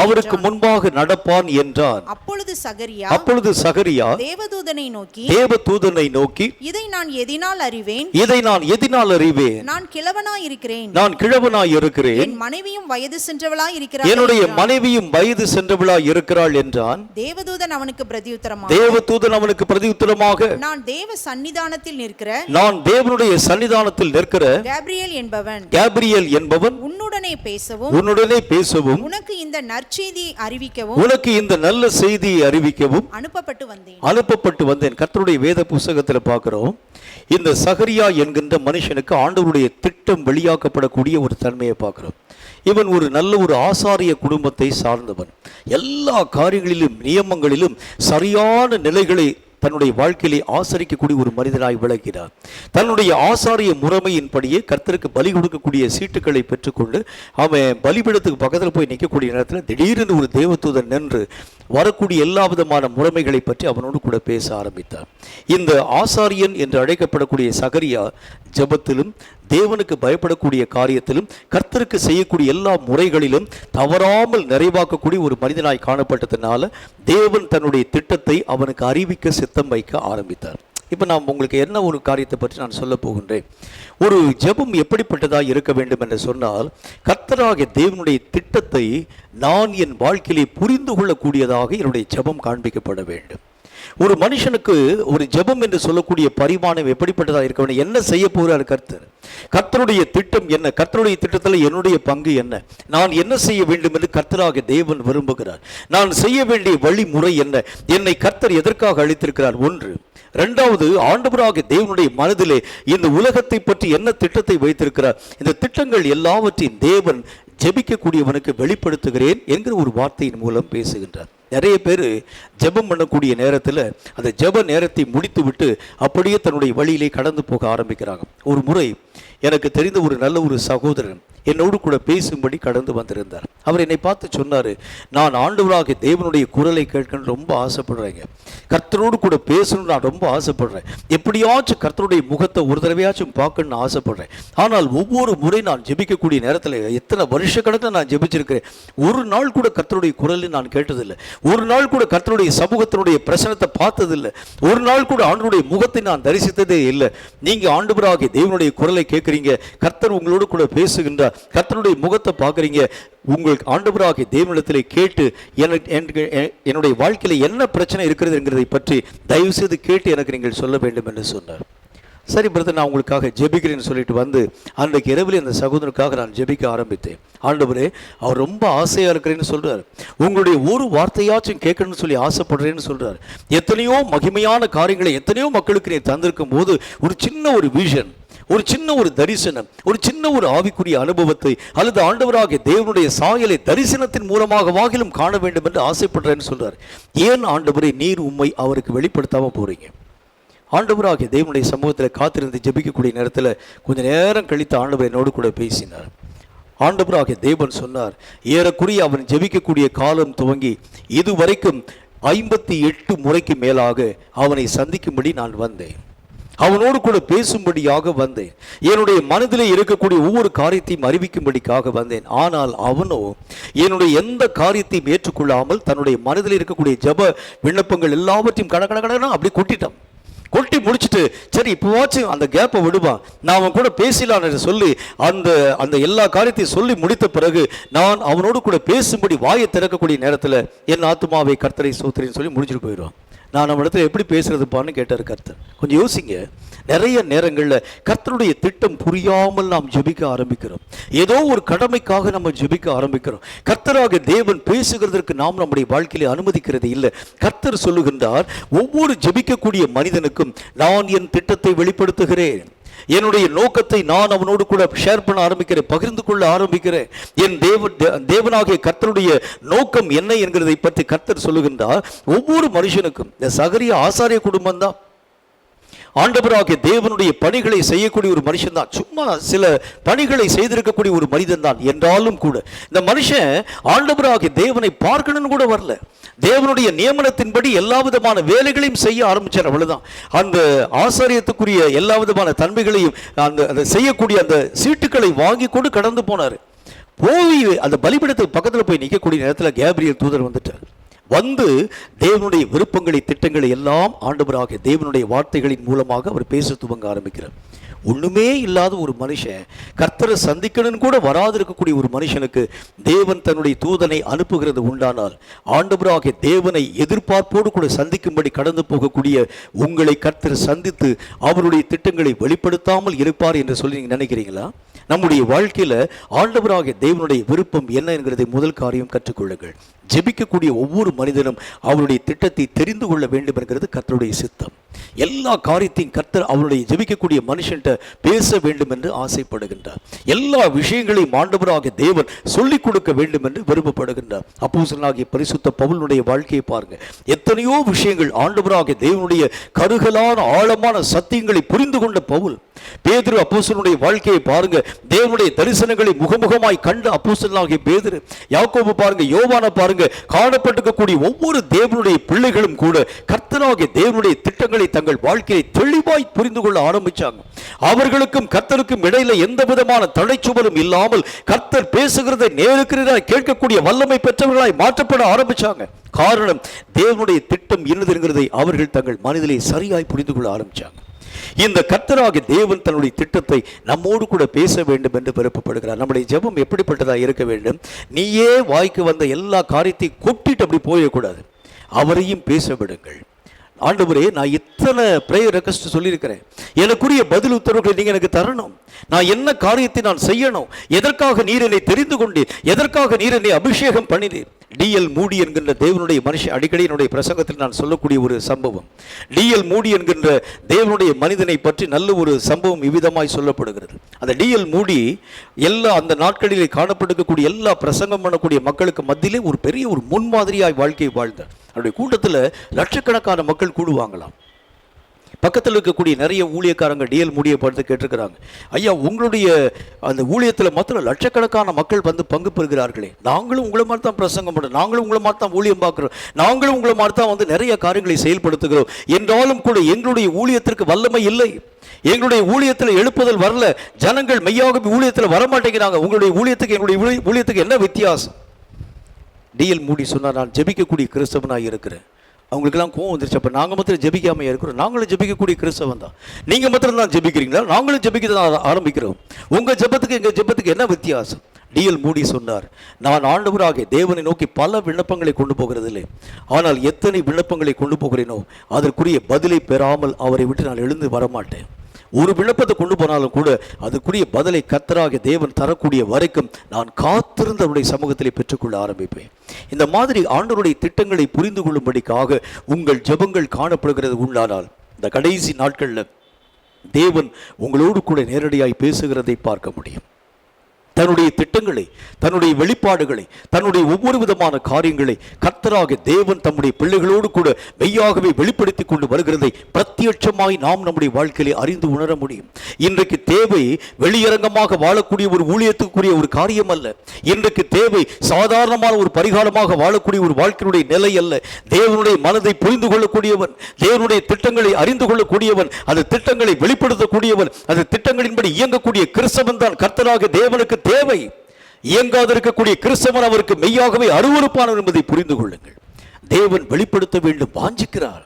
அவருக்கு முன்பாக நடப்பான் என்றான். அப்பொழுது சகரியா தேவதூதனை நோக்கி இதை நான் எதினால் அறிவேன்? நான் கிழவனாய் இருக்கிறேன். என் மனைவியும் வயது சென்றவளாய் இருக்கிறாள் என்றான். தேவதூதன் அவனுக்கு பிரதியுத்தரமாக நான் தேவனுடைய சன்னிதானத்தில் நிற்கிற கேப்ரியேல் என்பவன் உன்னுடனே பேசவும் உனக்கு இந்த நல்ல செய்தியை அறிவிக்கவும் அனுப்பப்பட்டு வந்தேன். கர்த்தருடைய வேத புத்தகத்தில் பார்க்கிறோம், இந்த சகரியா என்கின்ற மனுஷனுக்கு ஆண்டவருடைய திட்டம் வெளியாக்கப்படக்கூடிய ஒரு தன்மையை பார்க்கிறோம். இவன் ஒரு நல்ல ஒரு ஆசாரிய குடும்பத்தை சார்ந்தவன். எல்லா காரியங்களிலும் நியமங்களிலும் சரியான நிலைகளை தன்னுடைய வாழ்க்கையிலே ஆசரிக்கக்கூடிய ஒரு மனிதனாய் விளக்கிறார். தன்னுடைய ஆசாரிய முறைமையின்படியே கர்த்தருக்கு பலி கொடுக்கக்கூடிய சீட்டுகளை பெற்றுக்கொண்டு அவன் பலிபீடத்துக்கு பக்கத்தில் போய் நிற்கக்கூடிய நேரத்தில் திடீரென்று ஒரு தேவதூதன் நின்று வரக்கூடிய எல்லா விதமான முறைமைகளை பற்றி அவனோடு கூட பேச ஆரம்பித்தார். இந்த ஆசாரியன் என்று அழைக்கப்படக்கூடிய சகரியா ஜெபத்திலும் தேவனுக்கு பயப்படக்கூடிய காரியத்திலும் கர்த்தருக்கு செய்யக்கூடிய எல்லா முறைகளிலும் தவறாமல் நிறைவாக்கக்கூடிய ஒரு மனிதனாய் காணப்பட்டதுனால தேவன் தன்னுடைய திட்டத்தை அவனுக்கு அறிவிக்க சித்தம் வைக்க ஆரம்பித்தார். இப்போ நான் உங்களுக்கு என்ன ஒரு காரியத்தை பற்றி நான் சொல்ல போகின்றேன். ஒரு ஜெபம் எப்படிப்பட்டதாக இருக்க வேண்டும் என்று சொன்னால், கர்த்தராகிய தேவனுடைய திட்டத்தை நான் என் வாழ்க்கையிலே புரிந்து கொள்ளக்கூடியதாக என்னுடைய ஜெபம் காண்பிக்கப்பட வேண்டும். ஒரு மனுஷனுக்கு ஒரு ஜெபம் என்று சொல்லக்கூடிய பரிமாணம் எப்படிப்பட்டதாக இருக்க வேண்டும்? என்ன செய்ய போகிறார் கர்த்தர்? கர்த்தருடைய திட்டம் என்ன? கர்த்தருடைய திட்டத்தில் என்னுடைய பங்கு என்ன? நான் என்ன செய்ய வேண்டும் என்று கர்த்தராகிய தேவன் விரும்புகிறார். நான் செய்ய வேண்டிய வழிமுறை என்ன? என்னை கர்த்தர் எதற்காக அளித்திருக்கிறார்? ஒன்று. இரண்டாவது, ஆண்டவராகிய தேவனுடைய மனதிலே இந்த உலகத்தை பற்றி என்ன திட்டத்தை வைத்திருக்கிறார்? இந்த திட்டங்கள் எல்லாவற்றையும் தேவன் ஜெபிக்கக்கூடியவனுக்கு வெளிப்படுத்துகிறேன் என்கிற ஒரு வார்த்தையின் மூலம் பேசுகின்றார். நிறைய பேர் ஜெபம் பண்ணக்கூடிய நேரத்தில் அந்த ஜெப நேரத்தை முடித்து விட்டு அப்படியே தன்னுடைய வழியிலே கடந்து போக ஆரம்பிக்கிறாங்க. ஒரு முறை எனக்கு தெரிந்த ஒரு நல்ல ஒரு சகோதரன் என்னோடு கூட பேசும்படி கடந்து வந்திருந்தார். அவர் என்னை பார்த்து சொன்னார், நான் ஆண்டவராகிய தேவனுடைய குரலை கேட்கணும்னு ரொம்ப ஆசைப்படுறேங்க, கர்த்தரோடு கூட பேசணும்னு நான் ரொம்ப ஆசைப்படுறேன், எப்படியாச்சும் கர்த்தருடைய முகத்தை ஒரு தடவையாச்சும் பார்க்கணும்னு ஆசைப்படுறேன். ஆனால் ஒவ்வொரு முறை நான் ஜெபிக்கக்கூடிய நேரத்தில் எத்தனை வருஷக்கணக்கில் நான் ஜெபிச்சிருக்கிறேன், ஒரு நாள் கூட கர்த்தருடைய குரலை நான் கேட்டதில்லை, ஒரு நாள் கூட கர்த்தருடைய சமூகத்தினுடைய பிரசனத்தை பார்த்ததில்லை, ஒரு நாள் கூட ஆண்டவருடைய முகத்தை நான் தரிசித்ததே இல்லை. நீங்கள் ஆண்டவராகிய தேவனுடைய குரலை கேட்குறீங்க, கர்த்தர் உங்களோடு கூட பேசுகின்றார், கர்த்தருடைய முகத்தை பார்க்குறீங்க, உங்களுக்கு ஆண்டவராகிய தேவனிடத்திலே கேட்டு என்னுடைய வாழ்க்கையில் என்ன பிரச்சனை இருக்கிறது என்கிறதை பற்றி தயவு செய்து கேட்டு எனக்கு நீங்கள் சொல்ல வேண்டும் என்று சொன்னார். சரி பிரதர், நான் உங்களுக்காக ஜெபிக்கிறேன்னு சொல்லிட்டு வந்து அன்றைக்கு இரவில் அந்த சகோதரனுக்காக நான் ஜெபிக்க ஆரம்பித்தேன். ஆண்டவரே, அவர் ரொம்ப ஆசையாக இருக்கிறேன்னு சொல்கிறார், உங்களுடைய ஒரு வார்த்தையாச்சும் கேட்கணும்னு சொல்லி ஆசைப்படுறேன்னு சொல்கிறார். எத்தனையோ மகிமையான காரியங்களை எத்தனையோ மக்களுக்கு நீ தந்திருக்கும் போது ஒரு சின்ன ஒரு விஷன், ஒரு சின்ன ஒரு தரிசனம், ஒரு சின்ன ஒரு ஆவிக்குரிய அனுபவத்தை அல்லது ஆண்டவராகிய தேவனுடைய சாயலை தரிசனத்தின் மூலமாக வாகிலும் காண வேண்டும் என்று ஆசைப்படுறேன்னு சொல்றார். ஏன் ஆண்டவரை நீர் உம்மை அவருக்கு வெளிப்படுத்தாம போறீங்க? ஆண்டவராகிய தேவனுடைய சமூகத்தில் காத்திருந்து ஜெபிக்கக்கூடிய நேரத்தில் கொஞ்சம் நேரம் கழித்து ஆண்டவர் என்னோடு கூட பேசினார். ஆண்டவராகிய தேவன் சொன்னார், ஏறக்குறைய அவன் ஜெபிக்கக்கூடிய காலம் துவங்கி இதுவரைக்கும் 58 முறைக்கு மேலாக அவனை சந்திக்கும்படி நான் வந்தேன், அவனோடு கூட பேசும்படியாக வந்தேன், என்னுடைய மனதிலே இருக்கக்கூடிய ஒவ்வொரு காரியத்தையும் அறிவிக்கும்படிக்காக வந்தேன். ஆனால் அவனோ என்னுடைய எந்த காரியத்தையும் ஏற்றுக்கொள்ளாமல் தன்னுடைய மனதில் இருக்கக்கூடிய ஜெப விண்ணப்பங்கள் எல்லாவற்றையும் கடகடகடனா அப்படி கொட்டி முடிச்சுட்டு, சரி இப்போவாச்சும் அந்த கேப்பை விடுவான், நான் அவன் கூட பேசலான்னு சொல்லி அந்த எல்லா காரியத்தையும் சொல்லி முடித்த பிறகு நான் அவனோடு கூட பேசும்படி வாயை திறக்கக்கூடிய நேரத்தில் என் ஆத்துமாவை கர்த்தரை ஸ்தோத்திரேன்னு சொல்லி முடிச்சுட்டு போயிடுவான். நான் நம்ம இடத்துல எப்படி பேசுறதுப்பான்னு கேட்டார் கர்த்தர். கொஞ்சம் யோசிங்க, நிறைய நேரங்களில் கர்த்தருடைய திட்டம் புரியாமல் நாம் ஜெபிக்க ஆரம்பிக்கிறோம். ஏதோ ஒரு கடமைக்காக நம்ம ஜெபிக்க ஆரம்பிக்கிறோம். கர்த்தராக தேவன் பேசுகிறதற்கு நாம் நம்முடைய வாழ்க்கையில அனுமதிக்கிறது இல்லை. கர்த்தர் சொல்லுகின்றார், ஒவ்வொரு ஜெபிக்கக்கூடிய மனிதனுக்கும் நான் என் திட்டத்தை வெளிப்படுத்துகிறேன், என்னுடைய நோக்கத்தை நான் அவனோடு கூட ஷேர் பண்ண ஆரம்பிக்கிறேன், பகிர்ந்து கொள்ள ஆரம்பிக்கிறேன். என் தேவனாகிய கர்த்தருடைய நோக்கம் என்ன என்கிறதை பற்றி கர்த்தர் சொல்லுகின்றார். ஒவ்வொரு மனுஷனுக்கும், இந்த சகரியா ஆசாரிய குடும்பம் தான், ஆண்டவராகிய தேவனுடைய பணிகளை செய்யக்கூடிய ஒரு மனுஷன் தான், சும்மா சில பணிகளை செய்திருக்கக்கூடிய ஒரு மனிதன் தான். என்றாலும் கூட இந்த மனுஷன் ஆண்டவராகிய தேவனை பார்க்கணும்னு கூட வரல. தேவனுடைய நியமனத்தின்படி எல்லா விதமான வேலைகளையும் செய்ய ஆரம்பிச்சார், அவ்வளவுதான். அந்த ஆசாரியத்துக்குரிய எல்லா விதமான தன்மைகளையும் அந்த செய்யக்கூடிய அந்த சீட்டுக்களை வாங்கி கொண்டு கடந்து போனார். போய் அந்த பலிபீடத்துக்கு பக்கத்தில் போய் நிற்கக்கூடிய நேரத்தில் கேப்ரியல் தூதர் வந்துட்டார். வந்து தேவனுடைய விருப்பங்களை திட்டங்களை எல்லாம் ஆண்டவராகிய தேவனுடைய வார்த்தைகளின் மூலமாக அவர் பேச துவங்க ஆரம்பிக்கிறார். ஒண்ணுமே இல்லாத ஒரு மனுஷன், கர்த்தரை சந்திக்கணும்னு கூட வராது இருக்கக்கூடிய ஒரு மனுஷனுக்கு தேவன் தன்னுடைய தூதனை அனுப்புகிறது உண்டானால், ஆண்டவராகிய தேவனை எதிர்பார்ப்போடு கூட சந்திக்கும்படி கடந்து போகக்கூடிய உங்களை கர்த்தர் சந்தித்து அவருடைய திட்டங்களை வெளிப்படுத்தாமல் இருப்பார் என்று சொல்லி நீங்க நினைக்கிறீங்களா? நம்முடைய வாழ்க்கையில ஆண்டவராகிய தேவனுடைய விருப்பம் என்ன என்கிறதை முதல் காரியம் கற்றுக்கொள்ளுங்கள். ஜெபிக்கக்கூடிய ஒவ்வொரு மனிதனும் அவருடைய திட்டத்தை தெரிந்து கொள்ள வேண்டும் என்கிறது கர்த்தருடைய சித்தம். எல்லா காரியத்தையும் கர்த்தர் அவருடைய ஜெபிக்கக்கூடிய மனுஷன்ட்ட பேச வேண்டும் என்று ஆசைப்படுகின்றார். எல்லா விஷயங்களையும் ஆண்டவராகிய தேவன் சொல்லிக் கொடுக்க வேண்டும் என்று விருப்பப்படுகின்றார். அப்போஸ்தலனாகிய பரிசுத்த பவுலுடைய வாழ்க்கையை பாருங்க. எத்தனையோ விஷயங்கள் ஆண்டவராகிய தேவனுடைய கருகலான ஆழமான சத்தியங்களை புரிந்து கொண்ட பவுல். பேதுரு அப்போஸ்தலனுடைய வாழ்க்கையை பாருங்க. தேவனுடைய தரிசனங்களை முகமுகமாய் கண்ட அப்போஸ்தலனாகிய பேதுரு. யாக்கோபு பாருங்க, யோவான பாருங்க. காணப்பட்டிருக்கக்கூடிய ஒவ்வொரு தேவனுடைய பிள்ளைகளும் கூட கர்த்தராகிய தேவனுடைய திட்டங்களை தங்கள் வாழ்க்கையை தெளிவாய் புரிந்து கொள்ள ஆரம்பிச்சாங்க. அவர்களுக்கும் கர்த்தருக்கும் இடையில எந்த விதமான தடைச்சுவலும் இல்லாமல் கர்த்தர் பேசுகிறதை நேருக்கிறதாய் கேட்கக்கூடிய வல்லமை பெற்றவர்களாய் மாற்றப்பட ஆரம்பிச்சாங்க. காரணம், தேவனுடைய திட்டம் என்னதுங்கிறதை அவர்கள் தங்கள் மனதிலே சரியாய் புரிந்து கொள்ள ஆரம்பிச்சாங்க. இந்த கர்த்தராகிய தேவன் தன்னுடைய திட்டத்தை நம்மோடு கூட பேச வேண்டும் என்று விருப்பப்படுகிறார். நம்முடைய ஜெபம் எப்படிப்பட்டதாக இருக்க வேண்டும்? நீயே வாய்க்கு வந்த எல்லா காரியத்தையும் கொட்டிட்டு அப்படி போயக்கூடாது. அவரையும் பேச விடுங்கள். ஆண்டவரே, நான் இத்தனை பிரேயர் ரெக்வெஸ்ட் சொல்லியிருக்கிறேன், எனக்குரிய பதில் உத்தரவுகளை நீங்கள் எனக்கு தரணும். நான் என்ன காரியத்தை நான் செய்யணும்? எதற்காக நீர் என்னை தெரிந்து கொண்டீர்? எதற்காக நீர் என்னை அபிஷேகம் பண்ணினீர்? டிஎல் மூடி என்கின்ற தேவனுடைய மனுஷன், அடிக்கடி என்னுடைய பிரசங்கத்தில் நான் சொல்லக்கூடிய ஒரு சம்பவம். டிஎல் மூடி என்கின்ற தேவனுடைய மனிதனை பற்றி நல்ல ஒரு சம்பவம் இவ்விதமாய் சொல்லப்படுகிறது. அந்த டிஎல் மூடி எல்லா அந்த நாட்களிலே காணப்பட்டிருக்கக்கூடிய எல்லா பிரசங்கம் பண்ணக்கூடிய மக்களுக்கு மத்தியிலே ஒரு பெரிய ஒரு முன்மாதிரியாய் வாழ்க்கையை வாழ்ந்தார். அவருடைய கூட்டத்தில் லட்சக்கணக்கான மக்கள் கூடுவாங்களாம். பக்கத்தில் இருக்கக்கூடிய நிறைய ஊழியக்காரங்க டிஎல் மூடியை பார்த்து கேட்டிருக்கிறாங்க, ஐயா, உங்களுடைய அந்த ஊழியத்தில் மாத்திரம் லட்சக்கணக்கான மக்கள் வந்து பங்கு பெறுகிறார்களே, நாங்களும் உங்களை மாதிரி தான் பிரசங்கம் பண்ணுறோம், நாங்களும் உங்களை மாதிரி தான் ஊழியம் பார்க்குறோம், நாங்களும் உங்களை மாதிரி தான் வந்து நிறைய காரியங்களை செயல்படுத்துகிறோம், என்றாலும் கூட எங்களுடைய ஊழியத்திற்கு வல்லமை இல்லை, எங்களுடைய ஊழியத்தில் எழுப்புதல் வரல, ஜனங்கள் மெய்யாக ஊழியத்தில் வரமாட்டேங்கிறாங்க, உங்களுடைய ஊழியத்துக்கு எங்களுடைய ஊழியத்துக்கு என்ன வித்தியாசம்? டிஎல் மூடி சொன்னார், நான் ஜெபிக்கக்கூடிய கிறிஸ்தவனாக இருக்கிறேன். அவங்களுக்கெல்லாம் கோவம் வந்துருச்சு. அப்போ நாங்கள் மாத்திரம் ஜெபிக்காமல் இருக்கிறோம், நாங்களும் ஜெபிக்கக்கூடிய கிறிஸ்தவன் தான், நீங்கள் மாத்திரம் தான் ஜெபிக்கிறீங்களா? நாங்களும் ஜெபிக்க தான் ஆரம்பிக்கிறோம், உங்கள் ஜெபத்துக்கு எங்கள் ஜெபத்துக்கு என்ன வித்தியாசம்? டிஎல் மூடி சொன்னார், நான் ஆண்டவராகிய தேவனை நோக்கி பல விண்ணப்பங்களை கொண்டு போகிறதில்லை, ஆனால் எத்தனை விண்ணப்பங்களை கொண்டு போகிறேனோ அதற்குரிய பதிலை பெறாமல் அவரை விட்டு நான் எழுந்து வரமாட்டேன். ஒரு விண்ணப்பத்தை கொண்டு போனாலும் கூட அதுக்குரிய பதிலை கர்த்தராகிய தேவன் தரக்கூடிய வரைக்கும் நான் காத்திருந்து அவருடைய சமூகத்திலே பெற்றுக்கொள்ள ஆரம்பிப்பேன். இந்த மாதிரி ஆண்டவருடைய திட்டங்களை புரிந்து கொள்ளும்படிக்காக உங்கள் ஜெபங்கள் காணப்படுகிறது உண்டானால் இந்த கடைசி நாட்களில் தேவன் உங்களோடு கூட நேரடியாய் பேசுகிறதை பார்க்க முடியும். தன்னுடைய திட்டங்களை, தன்னுடைய வெளிப்பாடுகளை, தன்னுடைய ஒவ்வொரு விதமான காரியங்களை கர்த்தராக தேவன் தம்முடைய பிள்ளைகளோடு கூட மெய்யாகவே வெளிப்படுத்தி கொண்டு வருகிறதை பிரத்யட்சமாய் நாம் நம்முடைய வாழ்க்கையிலே அறிந்து உணர முடியும். இன்றைக்கு தேவை வெளியரங்கமாக வாழக்கூடிய ஒரு ஊழியத்துக்குரிய ஒரு காரியம் அல்ல. இன்றைக்கு தேவை சாதாரணமான ஒரு பரிகாரமாக வாழக்கூடிய ஒரு வாழ்க்கையுடைய நிலை அல்ல. தேவனுடைய மனதை புரிந்து கொள்ளக்கூடியவன், தேவனுடைய திட்டங்களை அறிந்து கொள்ளக்கூடியவன், அந்த திட்டங்களை வெளிப்படுத்தக்கூடியவன், அந்த திட்டங்களின்படி இயங்கக்கூடிய கிறிஸ்தவன் தான் கர்த்தராக தேவனுக்கு தேவை. இயங்காதிருக்கக்கூடிய கிறிஸ்தவன் அவருக்கு மெய்யாகவே அருவருப்பானவர் என்பதை புரிந்து கொள்ளுங்கள். தேவன் வெளிப்படுத்த வேண்டும் வாஞ்சிக்கிறார்.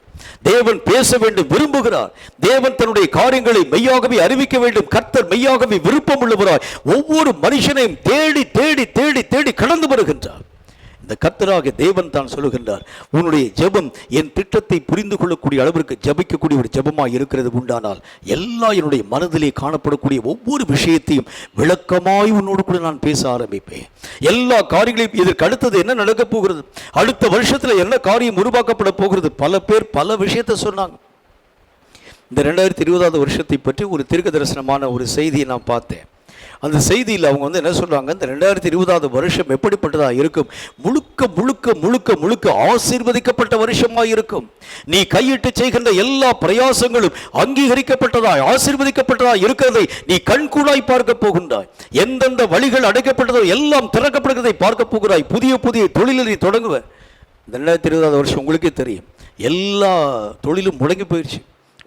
தேவன் பேச வேண்டும் விரும்புகிறார். தேவன் தன்னுடைய காரியங்களை மெய்யாகவே அறிவிக்க வேண்டும். கர்த்தர் மெய்யாகவே விருப்பம் உள்ளவராய் ஒவ்வொரு மனுஷனையும் தேடி தேடி தேடி தேடி கடந்து வருகின்றார். இந்த கர்த்தராக தேவன் தான் சொல்லுகின்றார், உன்னுடைய ஜெபம் என் திட்டத்தை புரிந்து கொள்ளக்கூடிய அளவிற்கு ஜெபிக்கக்கூடிய ஒரு ஜெபமாக இருக்கிறது உண்டானால் எல்லா என்னுடைய மனதிலே காணப்படக்கூடிய ஒவ்வொரு விஷயத்தையும் விளக்கமாய் உன்னோடு கூட நான் பேச ஆரம்பிப்பேன். எல்லா காரியங்களையும் இதற்கு அடுத்தது என்ன நடக்க போகிறது, அடுத்த வருஷத்தில் என்ன காரியம் உருவாக்கப்பட போகிறது. பல பேர் பல விஷயத்தை சொன்னாங்க. இந்த 2020 வருஷத்தை பற்றி ஒரு தீர்க்க தரிசனமான ஒரு செய்தியை நான் பார்த்தேன். அந்த செய்தியில் அவங்க என்ன சொல்றாங்க, இந்த 2020 வருஷம் எப்படிப்பட்டதாக இருக்கும், முழுக்க முழுக்க முழுக்க முழுக்க ஆசீர்வதிக்கப்பட்ட வருஷமாக இருக்கும். நீ கையிட்டு செய்கின்ற எல்லா பிரயாசங்களும் அங்கீகரிக்கப்பட்டதாய் ஆசீர்வதிக்கப்பட்டதாய் இருக்கிறதை நீ கண்கூடாய் பார்க்க போகின்றாய். எந்தெந்த வழிகள் அடைக்கப்பட்டதோ எல்லாம் திறக்கப்படுகிறதை பார்க்க போகிறாய். புதிய புதிய தொழிலை நீ தொடங்குவ. இந்த 2020 வருஷம் உங்களுக்கே தெரியும், எல்லா தொழிலும் முடங்கி போயிடுச்சு.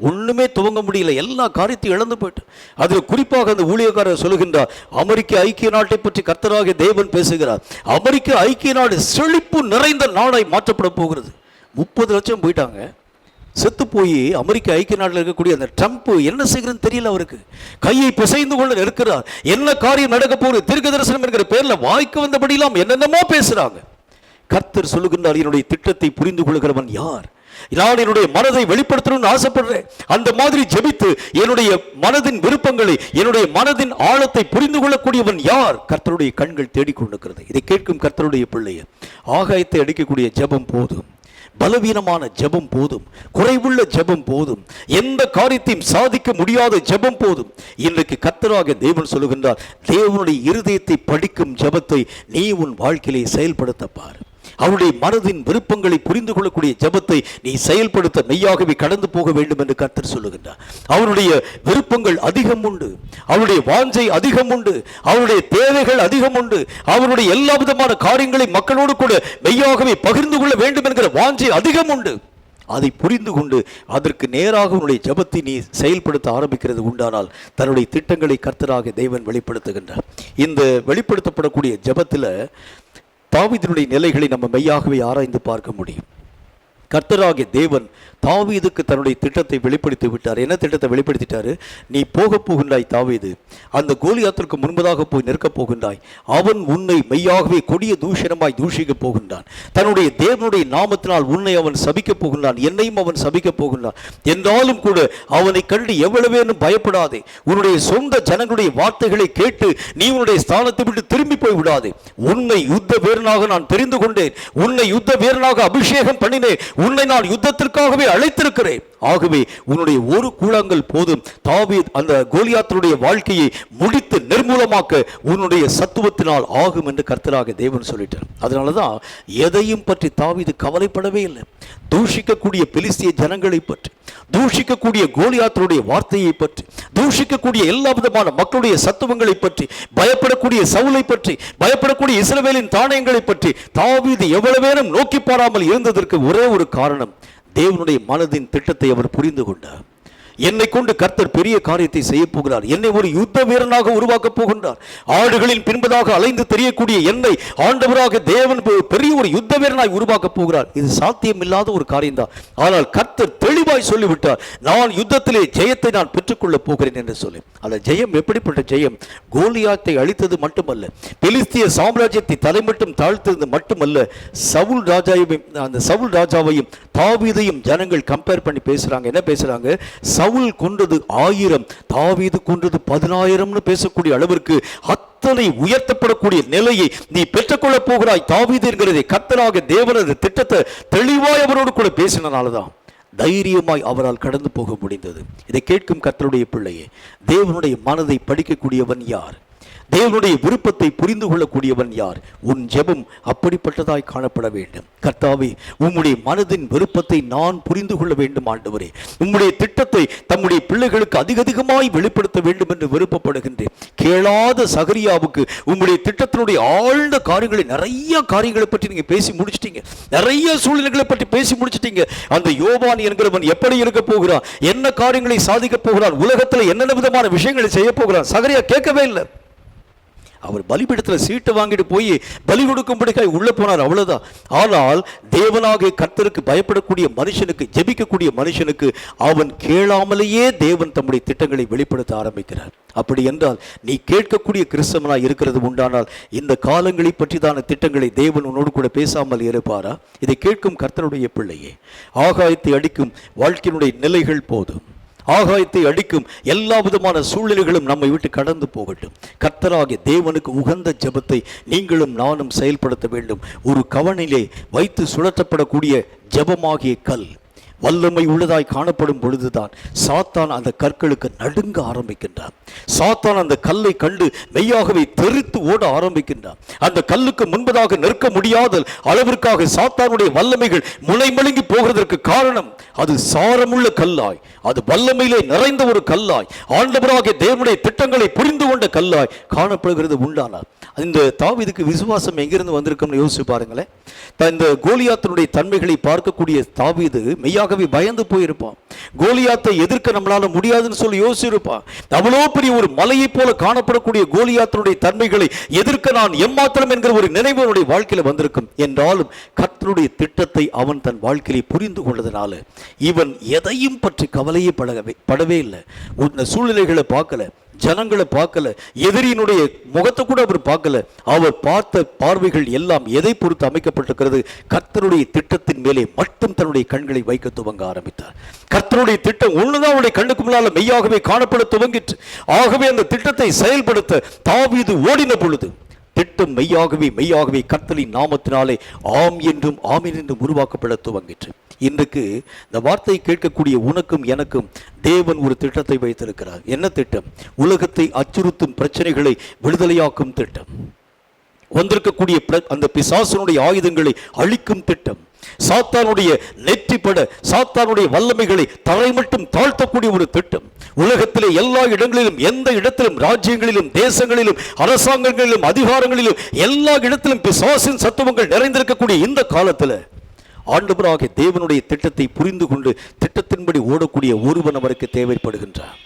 ஒன்றுமே துவங்க முடியல, எல்லா காரியத்தையும் இழந்து போயிட்டு. அதில் குறிப்பாக அந்த ஊழியக்காரர் சொல்லுகின்றார், அமெரிக்க ஐக்கிய நாட்டை பற்றி கர்த்தராக தேவன் பேசுகிறார். அமெரிக்க ஐக்கிய நாடு செழிப்பு நிறைந்த நாடாய் மாற்றப்பட போகிறது. 30 லட்சம் போயிட்டாங்க. செத்து போய் அமெரிக்க ஐக்கிய நாட்டில் இருக்கக்கூடிய அந்த ட்ரம்ப் என்ன செய்கிறன்னு தெரியல. அவருக்கு கையை பிசைந்து கொண்டு இருக்கிறார். என்ன காரியம் நடக்க போகுது, தீர்க்க தரிசனம் என்கிற பேரில் வாய்க்கு வந்தபடியெல்லாம் என்னென்னமோ பேசுறாங்க. கர்த்தர் சொல்லுகின்றார், என்னுடைய திட்டத்தை புரிந்து கொள்கிறவன் யார்? நான் என்னுடைய மனதை வெளிப்படுத்தணும்னு ஆசைப்படுறேன். அந்த மாதிரி ஜெபித்து என்னுடைய மனதின் விருப்பங்களை, என்னுடைய மனதின் ஆழத்தை புரிந்து கொள்ளக்கூடியவன் யார்? கர்த்தருடைய கண்கள் தேடிக்கொண்டிருக்கிறது. இதை கேட்கும் கர்த்தருடைய பிள்ளையை, ஆகாயத்தை அடிக்கக்கூடிய ஜெபம் போதும், பலவீனமான ஜெபம் போதும், குறைவுள்ள ஜெபம் போதும், எந்த காரியத்தையும் சாதிக்க முடியாத ஜெபம் போதும். இன்றைக்கு கர்த்தராக தேவன் சொல்லுகின்றார், தேவனுடைய இருதயத்தை படிக்கும் ஜெபத்தை நீ உன் வாழ்க்கையிலே செயல்படுத்தப்பார். அவருடைய மனதின் விருப்பங்களை புரிந்து கொள்ளக்கூடிய ஜெபத்தை நீ செயல்படுத்த மெய்யாகவே கடந்து போக வேண்டும் என்று கர்த்தர் சொல்லுகின்றார். அவருடைய விருப்பங்கள் அதிகம் உண்டு, அவருடைய வாஞ்சை அதிகம் உண்டு, அவருடைய தேவைகள் அதிகம் உண்டு. அவருடைய எல்லா விதமான காரியங்களை மக்களோடு கூட மெய்யாகவே பகிர்ந்து கொள்ள வேண்டும் என்கிற வாஞ்சை அதிகம் உண்டு. அதை புரிந்து கொண்டு அதற்கு நேராக உன்னுடைய ஜெபத்தை நீ செயல்படுத்த ஆரம்பிக்கிறது உண்டானால் தன்னுடைய திட்டங்களை கர்த்தராக தேவன் வெளிப்படுத்துகின்றார். இந்த வெளிப்படுத்தப்படக்கூடிய ஜெபத்தில் தாவீதினுடைய நிலைகளை நம்ம மெய்யாகவே ஆராய்ந்து பார்க்க முடியும். கர்த்தராகிய தேவன் தாவீதுக்கு தன்னுடைய திட்டத்தை வெளிப்படுத்தி விட்டார். என்ன திட்டத்தை வெளிப்படுத்திட்டாரு? நீ போக போகின்றாய் தாவீது, அந்த கோலியாத்திற்கு முன்பதாக போய் நிற்கப் போகின்றாய். அவன் உன்னை மெய்யாகவே கொடிய தூஷணமாய் தூஷிக்க போகின்றான். தன்னுடைய தேவனுடைய நாமத்தினால் உன்னை அவன் சபிக்கப் போகின்றான், என்னையும் அவன் சபிக்கப் போகின்றான். என்றாலும் கூட அவனை கண்டு எவ்வளவேனும் பயப்படாதே. உன்னுடைய சொந்த ஜனங்களுடைய வார்த்தைகளை கேட்டு நீ உன்னுடைய ஸ்தானத்தை விட்டு திரும்பி போய் விடாதே. உன்னை யுத்த வீரனாக நான் தெரிந்து கொண்டேன், உன்னை யுத்த வீரனாக அபிஷேகம் பண்ணினேன், உன்னை நான் யுத்தத்திற்காகவே அழைத்திருக்கிறேன். ஆகவே உன்னுடைய ஒரு கூழாங்கல் போதும் தாவீது அந்த கோலியாத்தினுடைய வாழ்க்கையை முடித்து நிர்மூலமாக்க உன்னுடைய சத்துவத்தினால் ஆகும் என்று கர்த்தராக தேவன் சொல்லிட்டார். அதனாலதான் எதையும் பற்றி தாவீது கவலைப்படவே இல்லை. தூஷிக்கக்கூடிய பெலிஸ்திய ஜனங்களை பற்றி, தூஷிக்கக்கூடிய கோலியாத்தினுடைய வார்த்தையை பற்றி, தூஷிக்கக்கூடிய எல்லா விதமான மக்களுடைய சத்துவங்களை பற்றி, பயப்படக்கூடிய சவுலை பற்றி, பயப்படக்கூடிய இஸ்ரவேலின் தானியங்களை பற்றி தாவீது எவ்வளவேனும் நோக்கி பாராமல் இருந்ததற்கு ஒரே ஒரு காரணம், தேவனுடைய மனதின் திட்டத்தை அவர் புரிந்து கொண்டார். என்னை கொண்டு கர்த்தர் பெரிய காரியத்தை செய்ய போகிறார், என்னை ஒரு யுத்த வீரனாக உருவாக்க போகின்றார். ஆடுகளின் பின்பதாக அலைந்து தெரியக்கூடிய என்னை ஆண்டவராக தேவன் பெரிய ஒரு யுத்த வீரனாய் உருவாக்க போகிறார். இது சாத்தியம் இல்லாத ஒரு காரியம்தான். ஆனால் கர்த்தர் தெளிவாய் சொல்லிவிட்டார், நான் யுத்தத்திலே ஜெயத்தை நான் பெற்றுக்கொள்ள போகிறேன் என்று சொல்லி. அந்த ஜெயம் எப்படிப்பட்ட ஜெயம்? கோலியாத்தை அழித்தது மட்டுமல்ல, பெலிஸ்திய சாம்ராஜ்யத்தை தலைமட்டும் தாழ்த்தது மட்டுமல்ல, சவுல் ராஜாவையும் தாவீதையும் ஜனங்கள் கம்பேர் பண்ணி பேசுறாங்க. என்ன பேசுறாங்க? சவுல் கொன்றது 1000, தாவீது கொன்றது 10,000 பேசக்கூடிய அளவிற்கு அத்தனை உயர்த்தப்படக்கூடிய நிலையை நீ பெற்றுக்கொள்ள போகிறாய் தாவீது என்கிறதை கர்த்தராக தேவனது திட்டத்தை தெளிவாய் அவரோடு கூட பேசினால்தான் தைரியமாய் அவரால் கடந்து போக முடிந்தது. இதை கேட்கும் கர்த்தருடைய பிள்ளையே, தேவனுடைய மனதை படிக்கக்கூடியவன் யார்? தேவனுடைய விருப்பத்தை புரிந்து கொள்ளக்கூடியவன் யார்? உன் ஜெபம் அப்படிப்பட்டதாய் காணப்பட வேண்டும். கர்த்தாவே, உம்முடைய மனதின் விருப்பத்தை நான் புரிந்து கொள்ள வேண்டும் ஆண்டவரே. உம்முடைய திட்டத்தை தம்முடைய பிள்ளைகளுக்கு அதிகமாய் வெளிப்படுத்த வேண்டும் என்று விருப்பப்படுகின்றேன். கேளாத சகரியாவுக்கு உம்முடைய திட்டத்தினுடைய ஆழ்ந்த காரியங்களை, நிறைய காரியங்களை பற்றி நீங்க பேசி முடிச்சிட்டீங்க, நிறைய சூழ்நிலைகளை பற்றி பேசி முடிச்சிட்டீங்க. அந்த யோவான் என்கிறவன் எப்படி இருக்க போகிறான், என்ன காரியங்களை சாதிக்க போகிறான், உலகத்தில் என்னென்ன விதமான விஷயங்களை செய்ய போகிறான், சகரியா கேட்கவே இல்லை. அவர் பலிபீடத்தில் சீட்டை வாங்கிட்டு போய் பலி கொடுக்கும்படிக்காய் உள்ள போனார், அவ்வளவுதான். ஆனால் தேவனாகிய கர்த்தருக்கு பயப்படக்கூடிய மனுஷனுக்கு, ஜெபிக்கக்கூடிய மனுஷனுக்கு அவன் கேளாமலேயே தேவன் தம்முடைய திட்டங்களை வெளிப்படுத்த ஆரம்பிக்கிறார். அப்படி என்றால் நீ கேட்கக்கூடிய கிறிஸ்தவனாய் இருக்கிறது உண்டானால் இந்த காலங்களை பற்றிதான திட்டங்களை தேவன் உன்னோடு கூட பேசாமல் இருப்பாரா? இதை கேட்கும் கர்த்தருடைய பிள்ளையே, ஆகாயத்தை அடிக்கும் வாழ்க்கையினுடைய நிலைகள் போதும், ஆகாயத்தை அடிக்கும் எல்லா விதமான சூழ்நிலைகளும் நம்மை விட்டு கடந்து போகட்டும். கர்த்தராகிய தேவனுக்கு உகந்த ஜெபத்தை நீங்களும் நானும் செயல்படுத்த வேண்டும். ஒரு கவனிலே வைத்து சுழற்றப்படக்கூடிய ஜெபமாகிய கல் வல்லமை உள்ளதாய் காணப்படும் பொழுதுதான் சாத்தான் அந்த கற்களுக்கு நடுங்க ஆரம்பிக்கின்றான். சாத்தான் அந்த கல்லை கண்டு மெய்யாகவே தெரித்து ஓட ஆரம்பிக்கின்றான். அந்த கல்லுக்கு முன்பதாக நிற்க முடியாத அளவிற்காக சாத்தானுடைய வல்லமைகள் முளைமழுங்கி போகிறதற்கு காரணம் அது சாரமுள்ள கல்லாய், அது வல்லமையிலே நிறைந்த ஒரு கல்லாய், ஆண்டவராகிய தேவனுடைய திட்டங்களை புரிந்து கொண்ட கல்லாய் காணப்படுகிறது உண்டானார். இந்த தாவீதுக்கு விசுவாசம் எங்கிருந்து வந்திருக்கும்னு யோசிச்சு பாருங்களேன். இந்த கோலியாத்தினுடைய தன்மைகளை பார்க்கக்கூடிய தாவீது மெய்யாகவே பயந்து போயிருப்பான். கோலியாத்தை எதிர்க்க நம்மளால முடியாதுன்னு சொல்லி யோசிச்சிருப்பான். அவ்வளோ பெரிய ஒரு மலையை போல காணப்படக்கூடிய கோலியாத்தினுடைய தன்மைகளை எதிர்க்க நான் எம்மாத்திரம் என்கிற ஒரு நினைவு அவனுடைய வாழ்க்கையில வந்திருக்கும். என்றாலும் கர்த்தருடைய திட்டத்தை அவன் தன் வாழ்க்கையை புரிந்து கொண்டதனால இவன் எதையும் பற்றி கவலையே படவே இல்லை. சூழ்நிலைகளை பார்க்கல, ஜனங்களை பார்க்கல, எதிரியினுடைய முகத்தை கூட அவர் பார்க்கல. அவர் பார்த்த பார்வைகள் எல்லாம் எதை பொறுத்து அமைக்கப்பட்டிருக்கிறது? கர்த்தருடைய திட்டத்தின் மேலே மட்டும் தன்னுடைய கண்களை வைக்க துவங்க ஆரம்பித்தார். கர்த்தருடைய திட்டம் ஒண்ணுதான் அவருடைய கண்ணுக்கு முன்னால மெய்யாகவே காணப்பட துவங்கிற்று. ஆகவே அந்த திட்டத்தை செயல்படுத்த தாவீது ஓடின பொழுது திட்டம் மெய்யாகவே கர்த்தரின் நாமத்தினாலே ஆம் என்றும் ஆமீன் என்றும் உருவாக்கப்பட துவங்கிற்று. இன்றைக்கு இந்த வார்த்தையை கேட்கக்கூடிய உனக்கும் எனக்கும் தேவன் ஒரு திட்டத்தை வைத்திருக்கிறார். என்ன திட்டம்? உலகத்தை அச்சுறுத்தும் பிரச்சனைகளை விடுதலையாக்கும் திட்டம், வந்திருக்கக்கூடிய அந்த பிசாசனுடைய ஆயுதங்களை அழிக்கும் திட்டம், சாத்தானுடைய நெற்றிப்பட சாத்தானுடைய வல்லமைகளை தரை மட்டும் தாழ்த்தக்கூடிய ஒரு திட்டம். உலகத்திலே எல்லா இடங்களிலும், எந்த இடத்திலும், ராஜ்யங்களிலும், தேசங்களிலும், அரசாங்கங்களிலும், அதிகாரங்களிலும், எல்லா இடத்திலும் பிசாசின் சத்துவங்கள் நிறைந்திருக்கக்கூடிய இந்த காலத்தில் ஆண்டவராகிய தேவனுடைய திட்டத்தை புரிந்து கொண்டு திட்டத்தின்படி ஓடக்கூடிய ஒருவன் அவருக்கு தேவைப்படுகின்றார்.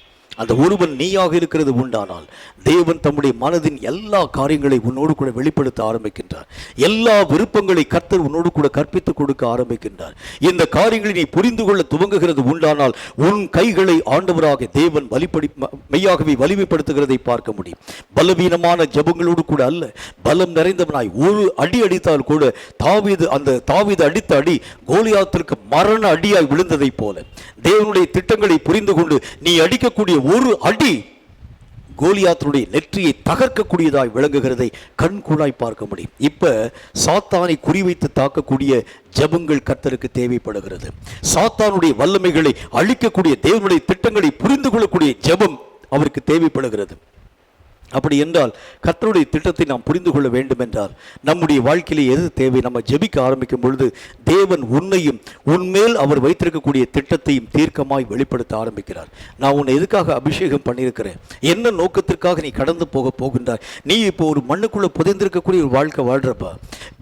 அந்த ஒருவன் நீயாக இருக்கிறது உண்டானால் தேவன் தம்முடைய மனதின் எல்லா காரியங்களை உன்னோடு கூட வெளிப்படுத்த ஆரம்பிக்கின்றார். எல்லா விருப்பங்களை கர்த்தர் உன்னோடு கூட கற்பித்துக் கொடுக்க ஆரம்பிக்கின்றார். இந்த காரியங்களை நீ புரிந்து கொள்ள துவங்குகிறது உண்டானால் உன் கைகளை ஆண்டவராக தேவன் மெய்யாகவே வலிமைப்படுத்துகிறதை பார்க்க முடியும். பலவீனமான ஜபங்களோடு கூட அல்ல, பலம் நிறைந்தவனாய் ஒரு அடி அடித்தால் கூட தாவீது அடித்த அடி கோலியாத்திற்கு மரண அடியாய் விழுந்ததை போல தேவனுடைய திட்டங்களை புரிந்து கொண்டு நீ அடிக்கக்கூடிய ஒரு அடி கோலியாத்தினுடைய நெற்றியை தகர்க்கக்கூடியதாய் விளங்குகிறதை கண்கூடாய் பார்க்க முடியும். இப்ப சாத்தானை குறிவைத்து தாக்கக்கூடிய ஜெபங்கள் கர்த்தருக்கு தேவைப்படுகிறது. சாத்தானுடைய வல்லமைகளை அழிக்கக்கூடிய தேவனுடைய திட்டங்களை புரிந்து கொள்ளக்கூடிய ஜெபம் அவருக்கு தேவைப்படுகிறது. அப்படி என்றால் கர்த்தருடைய திட்டத்தை நாம் புரிந்து கொள்ள வேண்டும் என்றால் நம்முடைய வாழ்க்கையிலே எது தேவை? நம்ம ஜெபிக்க ஆரம்பிக்கும் பொழுது தேவன் உன்னையும் உன்மேல் அவர் வைத்திருக்கக்கூடிய திட்டத்தையும் தீர்க்கமாய் வெளிப்படுத்த ஆரம்பிக்கிறார். நான் உன்னை எதுக்காக அபிஷேகம் பண்ணியிருக்கிறேன், என்ன நோக்கத்திற்காக நீ கடந்து போகின்றாய்? நீ இப்போ ஒரு மண்ணுக்குள்ள புதைந்திருக்கக்கூடிய ஒரு வாழ்க்கை வாழ்றப்பா,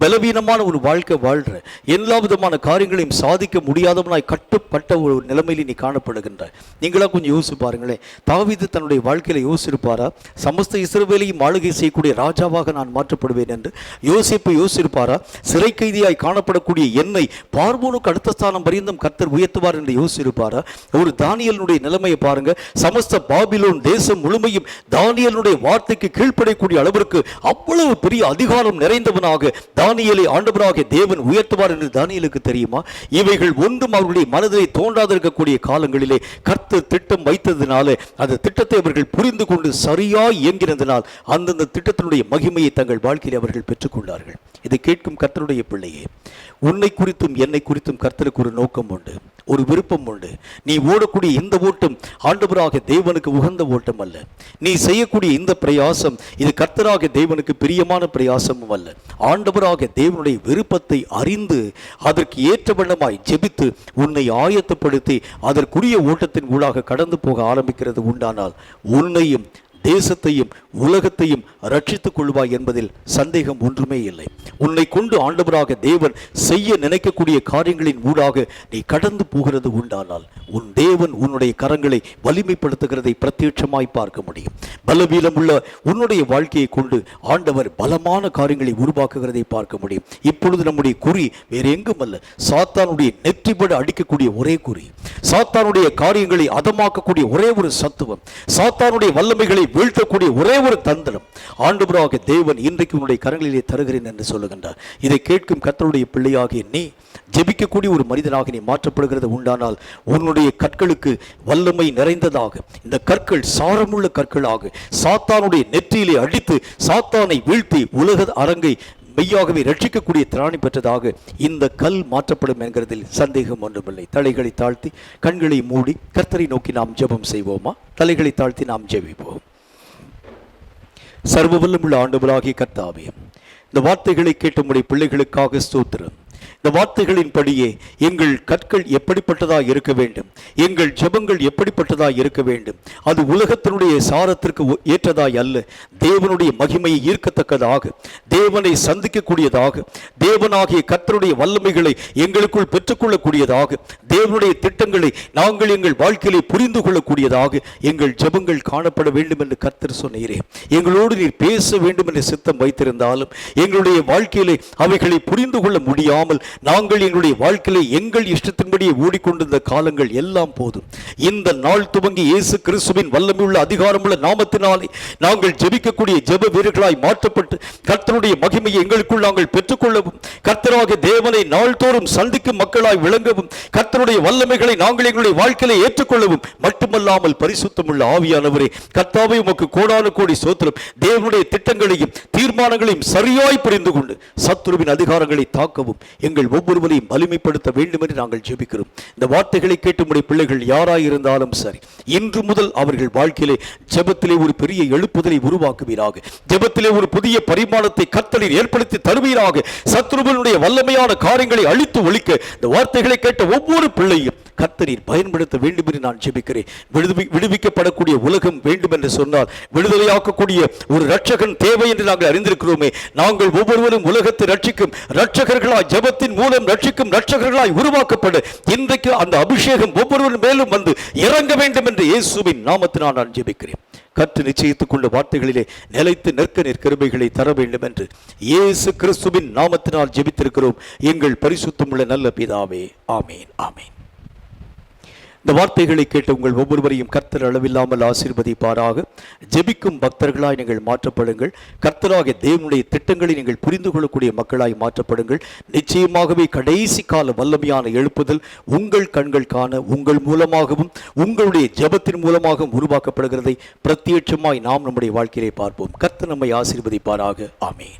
பலவீனமான ஒரு வாழ்க்கை வாழ்ற, எல்லா விதமான காரியங்களையும் சாதிக்க முடியாதவனாய் கட்டுப்பட்ட ஒரு நிலைமையில நீ காணப்படுகின்றாய். நீங்களா கொஞ்சம் யோசிச்சு பாருங்களேன். தாவீது தன்னுடைய வாழ்க்கையில யோசிச்சிருப்பாரா சமஸ்த இஸ்ரவேலையும் ஆளுகை செய்யக்கூடிய ராஜாவாக நான் மாற்றப்படுவேன் என்று? யோசிப்பாரா சிறை கைதியாய் காணப்படக்கூடிய என்னை பார்வோனுக்கு அடுத்த ஸ்தானம் பரியந்தம் கர்த்தர் உயர்த்துவார் என்று யோசிச்சிருப்பாரா? ஒரு தானியேலுடைய நிலைமையை பாருங்க. சமஸ்த பாபிலோன் தேசம் முழுமையும் தானியேலுடைய வார்த்தைக்கு கீழ்ப்படக்கூடிய அளவிற்கு அவ்வளவு பெரிய அதிகாரம் நிறைந்தவனாக தானியேலை ஆண்டவராகிய தேவன் உயர்த்துவார் என்று தானியேலுக்கு தெரியுமா? இவைகள் ஒன்றும் அவருடைய மனதிலே தோன்றாதிருக்கக்கூடிய காலங்களிலே கர்த்தர் திட்டம் வைத்ததினாலே அந்த திட்டத்தை அவர்கள் புரிந்து கொண்டு சரியாய் துவங்கினதனால் அந்தந்த திட்டத்தினுடைய மகிமையை தங்கள் வாழ்க்கையில் அவர்கள் பெற்றுக்கொண்டார்கள். இதை கேட்கும் கர்த்தருடைய பிள்ளையே, உன்னை குறித்தும் என்னை குறித்தும் கர்த்தருக்கு ஒரு நோக்கம் உண்டு, ஒரு விருப்பம் உண்டு. நீ ஓடக்கூடிய இந்த ஓட்டம் ஆண்டவராக தேவனுக்கு உகந்த ஓட்டம் அல்ல. நீ செய்யக்கூடிய இந்த பிரயாசம் இது கர்த்தராக தேவனுக்கு பிரியமான பிரயாசமும் அல்ல. ஆண்டவராக தேவனுடைய விருப்பத்தை அறிந்து அதற்கு ஏற்ற வண்ணமாய் ஜெபித்து உன்னை ஆயத்தப்படுத்தி அதற்குரிய ஓட்டத்தின் ஊடாக கடந்து போக ஆரம்பிக்கிறது உண்டானால் உன்னையும் தேசத்தையும் உலகத்தையும் ரட்சித்துக் கொள்வாய் என்பதில் சந்தேகம் ஒன்றுமே இல்லை. உன்னை கொண்டு ஆண்டவராக தேவன் செய்ய நினைக்கக்கூடிய காரியங்களின் ஊடாக நீ கடந்து போகிறது உண்டானால் உன் தேவன் உன்னுடைய கரங்களை வலிமைப்படுத்துகிறதை பிரத்யட்சமாய் பார்க்க முடியும். பலவீனம் உள்ள உன்னுடைய வாழ்க்கையை கொண்டு ஆண்டவர் பலமான காரியங்களை உருவாக்குகிறதை பார்க்க முடியும். இப்பொழுது நம்முடைய குறி வேற எங்கும் அல்ல, சாத்தானுடைய நெற்றிபட அடிக்கக்கூடிய ஒரே குறி, சாத்தானுடைய காரியங்களை அதமாக்கக்கூடிய ஒரே ஒரு சத்துவம், சாத்தானுடைய வல்லமைகளை வீழ்த்தக்கூடிய ஒரே ஒரு தந்திரம் ஆண்டவராக தேவன் இன்றைக்கு உன்னுடைய கரங்களிலே தருகிறேன் என்று சொல்லுகின்றார். இதை கேட்கும் கர்த்தருடைய பிள்ளையாகிய நீ ஜெபிக்கக்கூடிய ஒரு மனிதனாக நீ மாற்றப்படுகிறது உண்டானால் உன்னுடைய கற்களுக்கு வல்லமை நிறைந்ததாக, இந்த கற்கள் சாரமுள்ள கற்களாக சாத்தானுடைய நெற்றியிலே அடித்து சாத்தானை வீழ்த்தி உலக அரங்கை மெய்யாகவே ரட்சிக்கக்கூடிய திராணி பெற்றதாக இந்த கல் மாற்றப்படும் என்கிறதில் சந்தேகம் ஒன்றுமில்லை. தலைகளை தாழ்த்தி கண்களை மூடி கர்த்தரை நோக்கி நாம் ஜெபம் செய்வோமா? தலைகளை தாழ்த்தி நாம் ஜெபிப்போம். சர்வவல்லமுள்ள ஆண்டவராகிய கர்த்தாவே, இந்த வார்த்தைகளை கேட்ட உம்முடைய பிள்ளைகளுக்காக ஸ்தோத்திரம். இந்த வார்த்தைகளின் படியே எங்கள் கற்கள் எப்படிப்பட்டதாக இருக்க வேண்டும், எங்கள் ஜெபங்கள் எப்படிப்பட்டதாக இருக்க வேண்டும், அது உலகத்தினுடைய சாரத்திற்கு ஏற்றதாய் அல்ல, தேவனுடைய மகிமையை ஈர்க்கத்தக்கதாக, தேவனை சந்திக்கக்கூடியதாக, தேவனாகிய கர்த்தருடைய வல்லமைகளை எங்களுக்குள் பெற்றுக்கொள்ளக்கூடியதாக, தேவனுடைய திட்டங்களை நாங்கள் எங்கள் வாழ்க்கையிலே புரிந்து கொள்ளக்கூடியதாக எங்கள் ஜெபங்கள் காணப்பட வேண்டும் என்று கர்த்தர் சொன்னீரே. எங்களோடு நீர் பேச வேண்டும் என்று சித்தம் வைத்திருந்தாலும் எங்களுடைய வாழ்க்கையிலே அவைகளை புரிந்து கொள்ள முடியாமல் நாங்கள் எங்களுடைய வாழ்க்கையிலே எங்கள் இஷ்டத்தின்படியே ஓடிக்கொண்டிருந்த காலங்கள் எல்லாம் போதும். இந்த நாள் துவங்கி இயேசு கிறிஸ்துவின் வல்லமையுள்ள அதிகாரமுள்ள நாமத்தினாலே நாங்கள் ஜெபிக்கக்கூடிய ஜெப வீரர்களாய் மாற்றப்பட்டு கர்த்தருடைய மகிமையை எங்களுக்குள் நாங்கள் பெற்றுக்கொள்ளவும், கர்த்தராக தேவனை நாள்தோறும் சந்திக்கும் மக்களாய் விளங்கவும், கர்த்தருடைய வல்லமைகளை நாங்கள் எங்களுடைய வாழ்க்கையிலே ஏற்றுக்கொள்ளவும் மட்டுமல்லாமல் பரிசுத்தமுள்ள ஆவியானவரே கர்த்தாவே உமக்கு கோடான கோடி ஸ்தோத்திரம். தேவனுடைய திட்டங்களையும் தீர்மானங்களையும் சரியாய் புரிந்து கொண்டு சத்துருவின் அதிகாரங்களை தாக்கவும் எங்கள் ஒவ்வொருவரையும் வலிமைப்படுத்த வேண்டும் என்று நாங்கள் ஜெபிக்கிறோம். இந்த வார்த்தைகளை கேட்டு உம்முடைய பிள்ளைகள் யாராய் இருந்தாலும் சரி, இன்று முதல் அவர்கள் வாழ்க்கையிலே ஜெபத்திலே ஒரு பெரிய எழுப்புதலை உருவாக்குவீராக, ஜெபத்திலே ஒரு புதிய பரிமாணத்தை கர்த்தர் ஏற்படுத்தி தருவீராக. சத்துருவினுடைய வல்லமையான காரியங்களை அழித்து ஒழிக்க இந்த வார்த்தைகளை கேட்ட ஒவ்வொரு பிள்ளையும் கர்த்தர் பயன்படுத்த வேண்டும் என்று நான் ஜெபிக்கிறேன். விடுவிக்கப்படக்கூடிய உலகம் வேண்டும் என்று சொன்னால் விடுதலையாக்கக்கூடிய ஒரு ரட்சகன் தேவை என்று நாங்கள் அறிந்திருக்கிறோமே. நாங்கள் ஒவ்வொருவரும் உலகத்தை ரட்சிக்கும் ரட்சகர்களாய், ஜெபத்தின் மூலம் ரட்சிக்கும் ரட்சகர்களாய் உருவாக்கப்பட இன்றைக்கு அந்த அபிஷேகம் ஒவ்வொருவரும் மேலும் வந்து இறங்க வேண்டும் என்று இயேசுவின் நாமத்தினால் நான் ஜெபிக்கிறேன். கற்று நிச்சயித்துக் கொண்ட வார்த்தைகளிலே நிலைத்து நிற்க கிருபைகளை தர வேண்டும் என்று இயேசு கிறிஸ்துவின் நாமத்தினால் ஜெபித்திருக்கிறோம் எங்கள் பரிசுத்தமுள்ள நல்ல பிதாவே. ஆமேன், ஆமேன். இந்த வார்த்தைகளை கேட்டு உங்கள் ஒவ்வொருவரையும் கர்த்தர் அளவில்லாமல் ஆசீர்வதிப்பாராக. ஜெபிக்கும் பக்தர்களாய் நீங்கள் மாற்றப்படுங்கள். கர்த்தராகிய தேவனுடைய திட்டங்களை நீங்கள் புரிந்து கொள்ளக்கூடிய மக்களாய் மாற்றப்படுங்கள். நிச்சயமாகவே கடைசி கால வல்லமையான எழுப்புதல் உங்கள் கண்கள் காண உங்கள் மூலமாகவும் உங்களுடைய ஜெபத்தின் மூலமாகவும் உருவாக்கப்படுகிறதை பிரத்யட்சமாய் நாம் நம்முடைய வாழ்க்கையிலே பார்ப்போம். கர்த்தர் நம்மை ஆசீர்வதிப்பாராக. ஆமென்.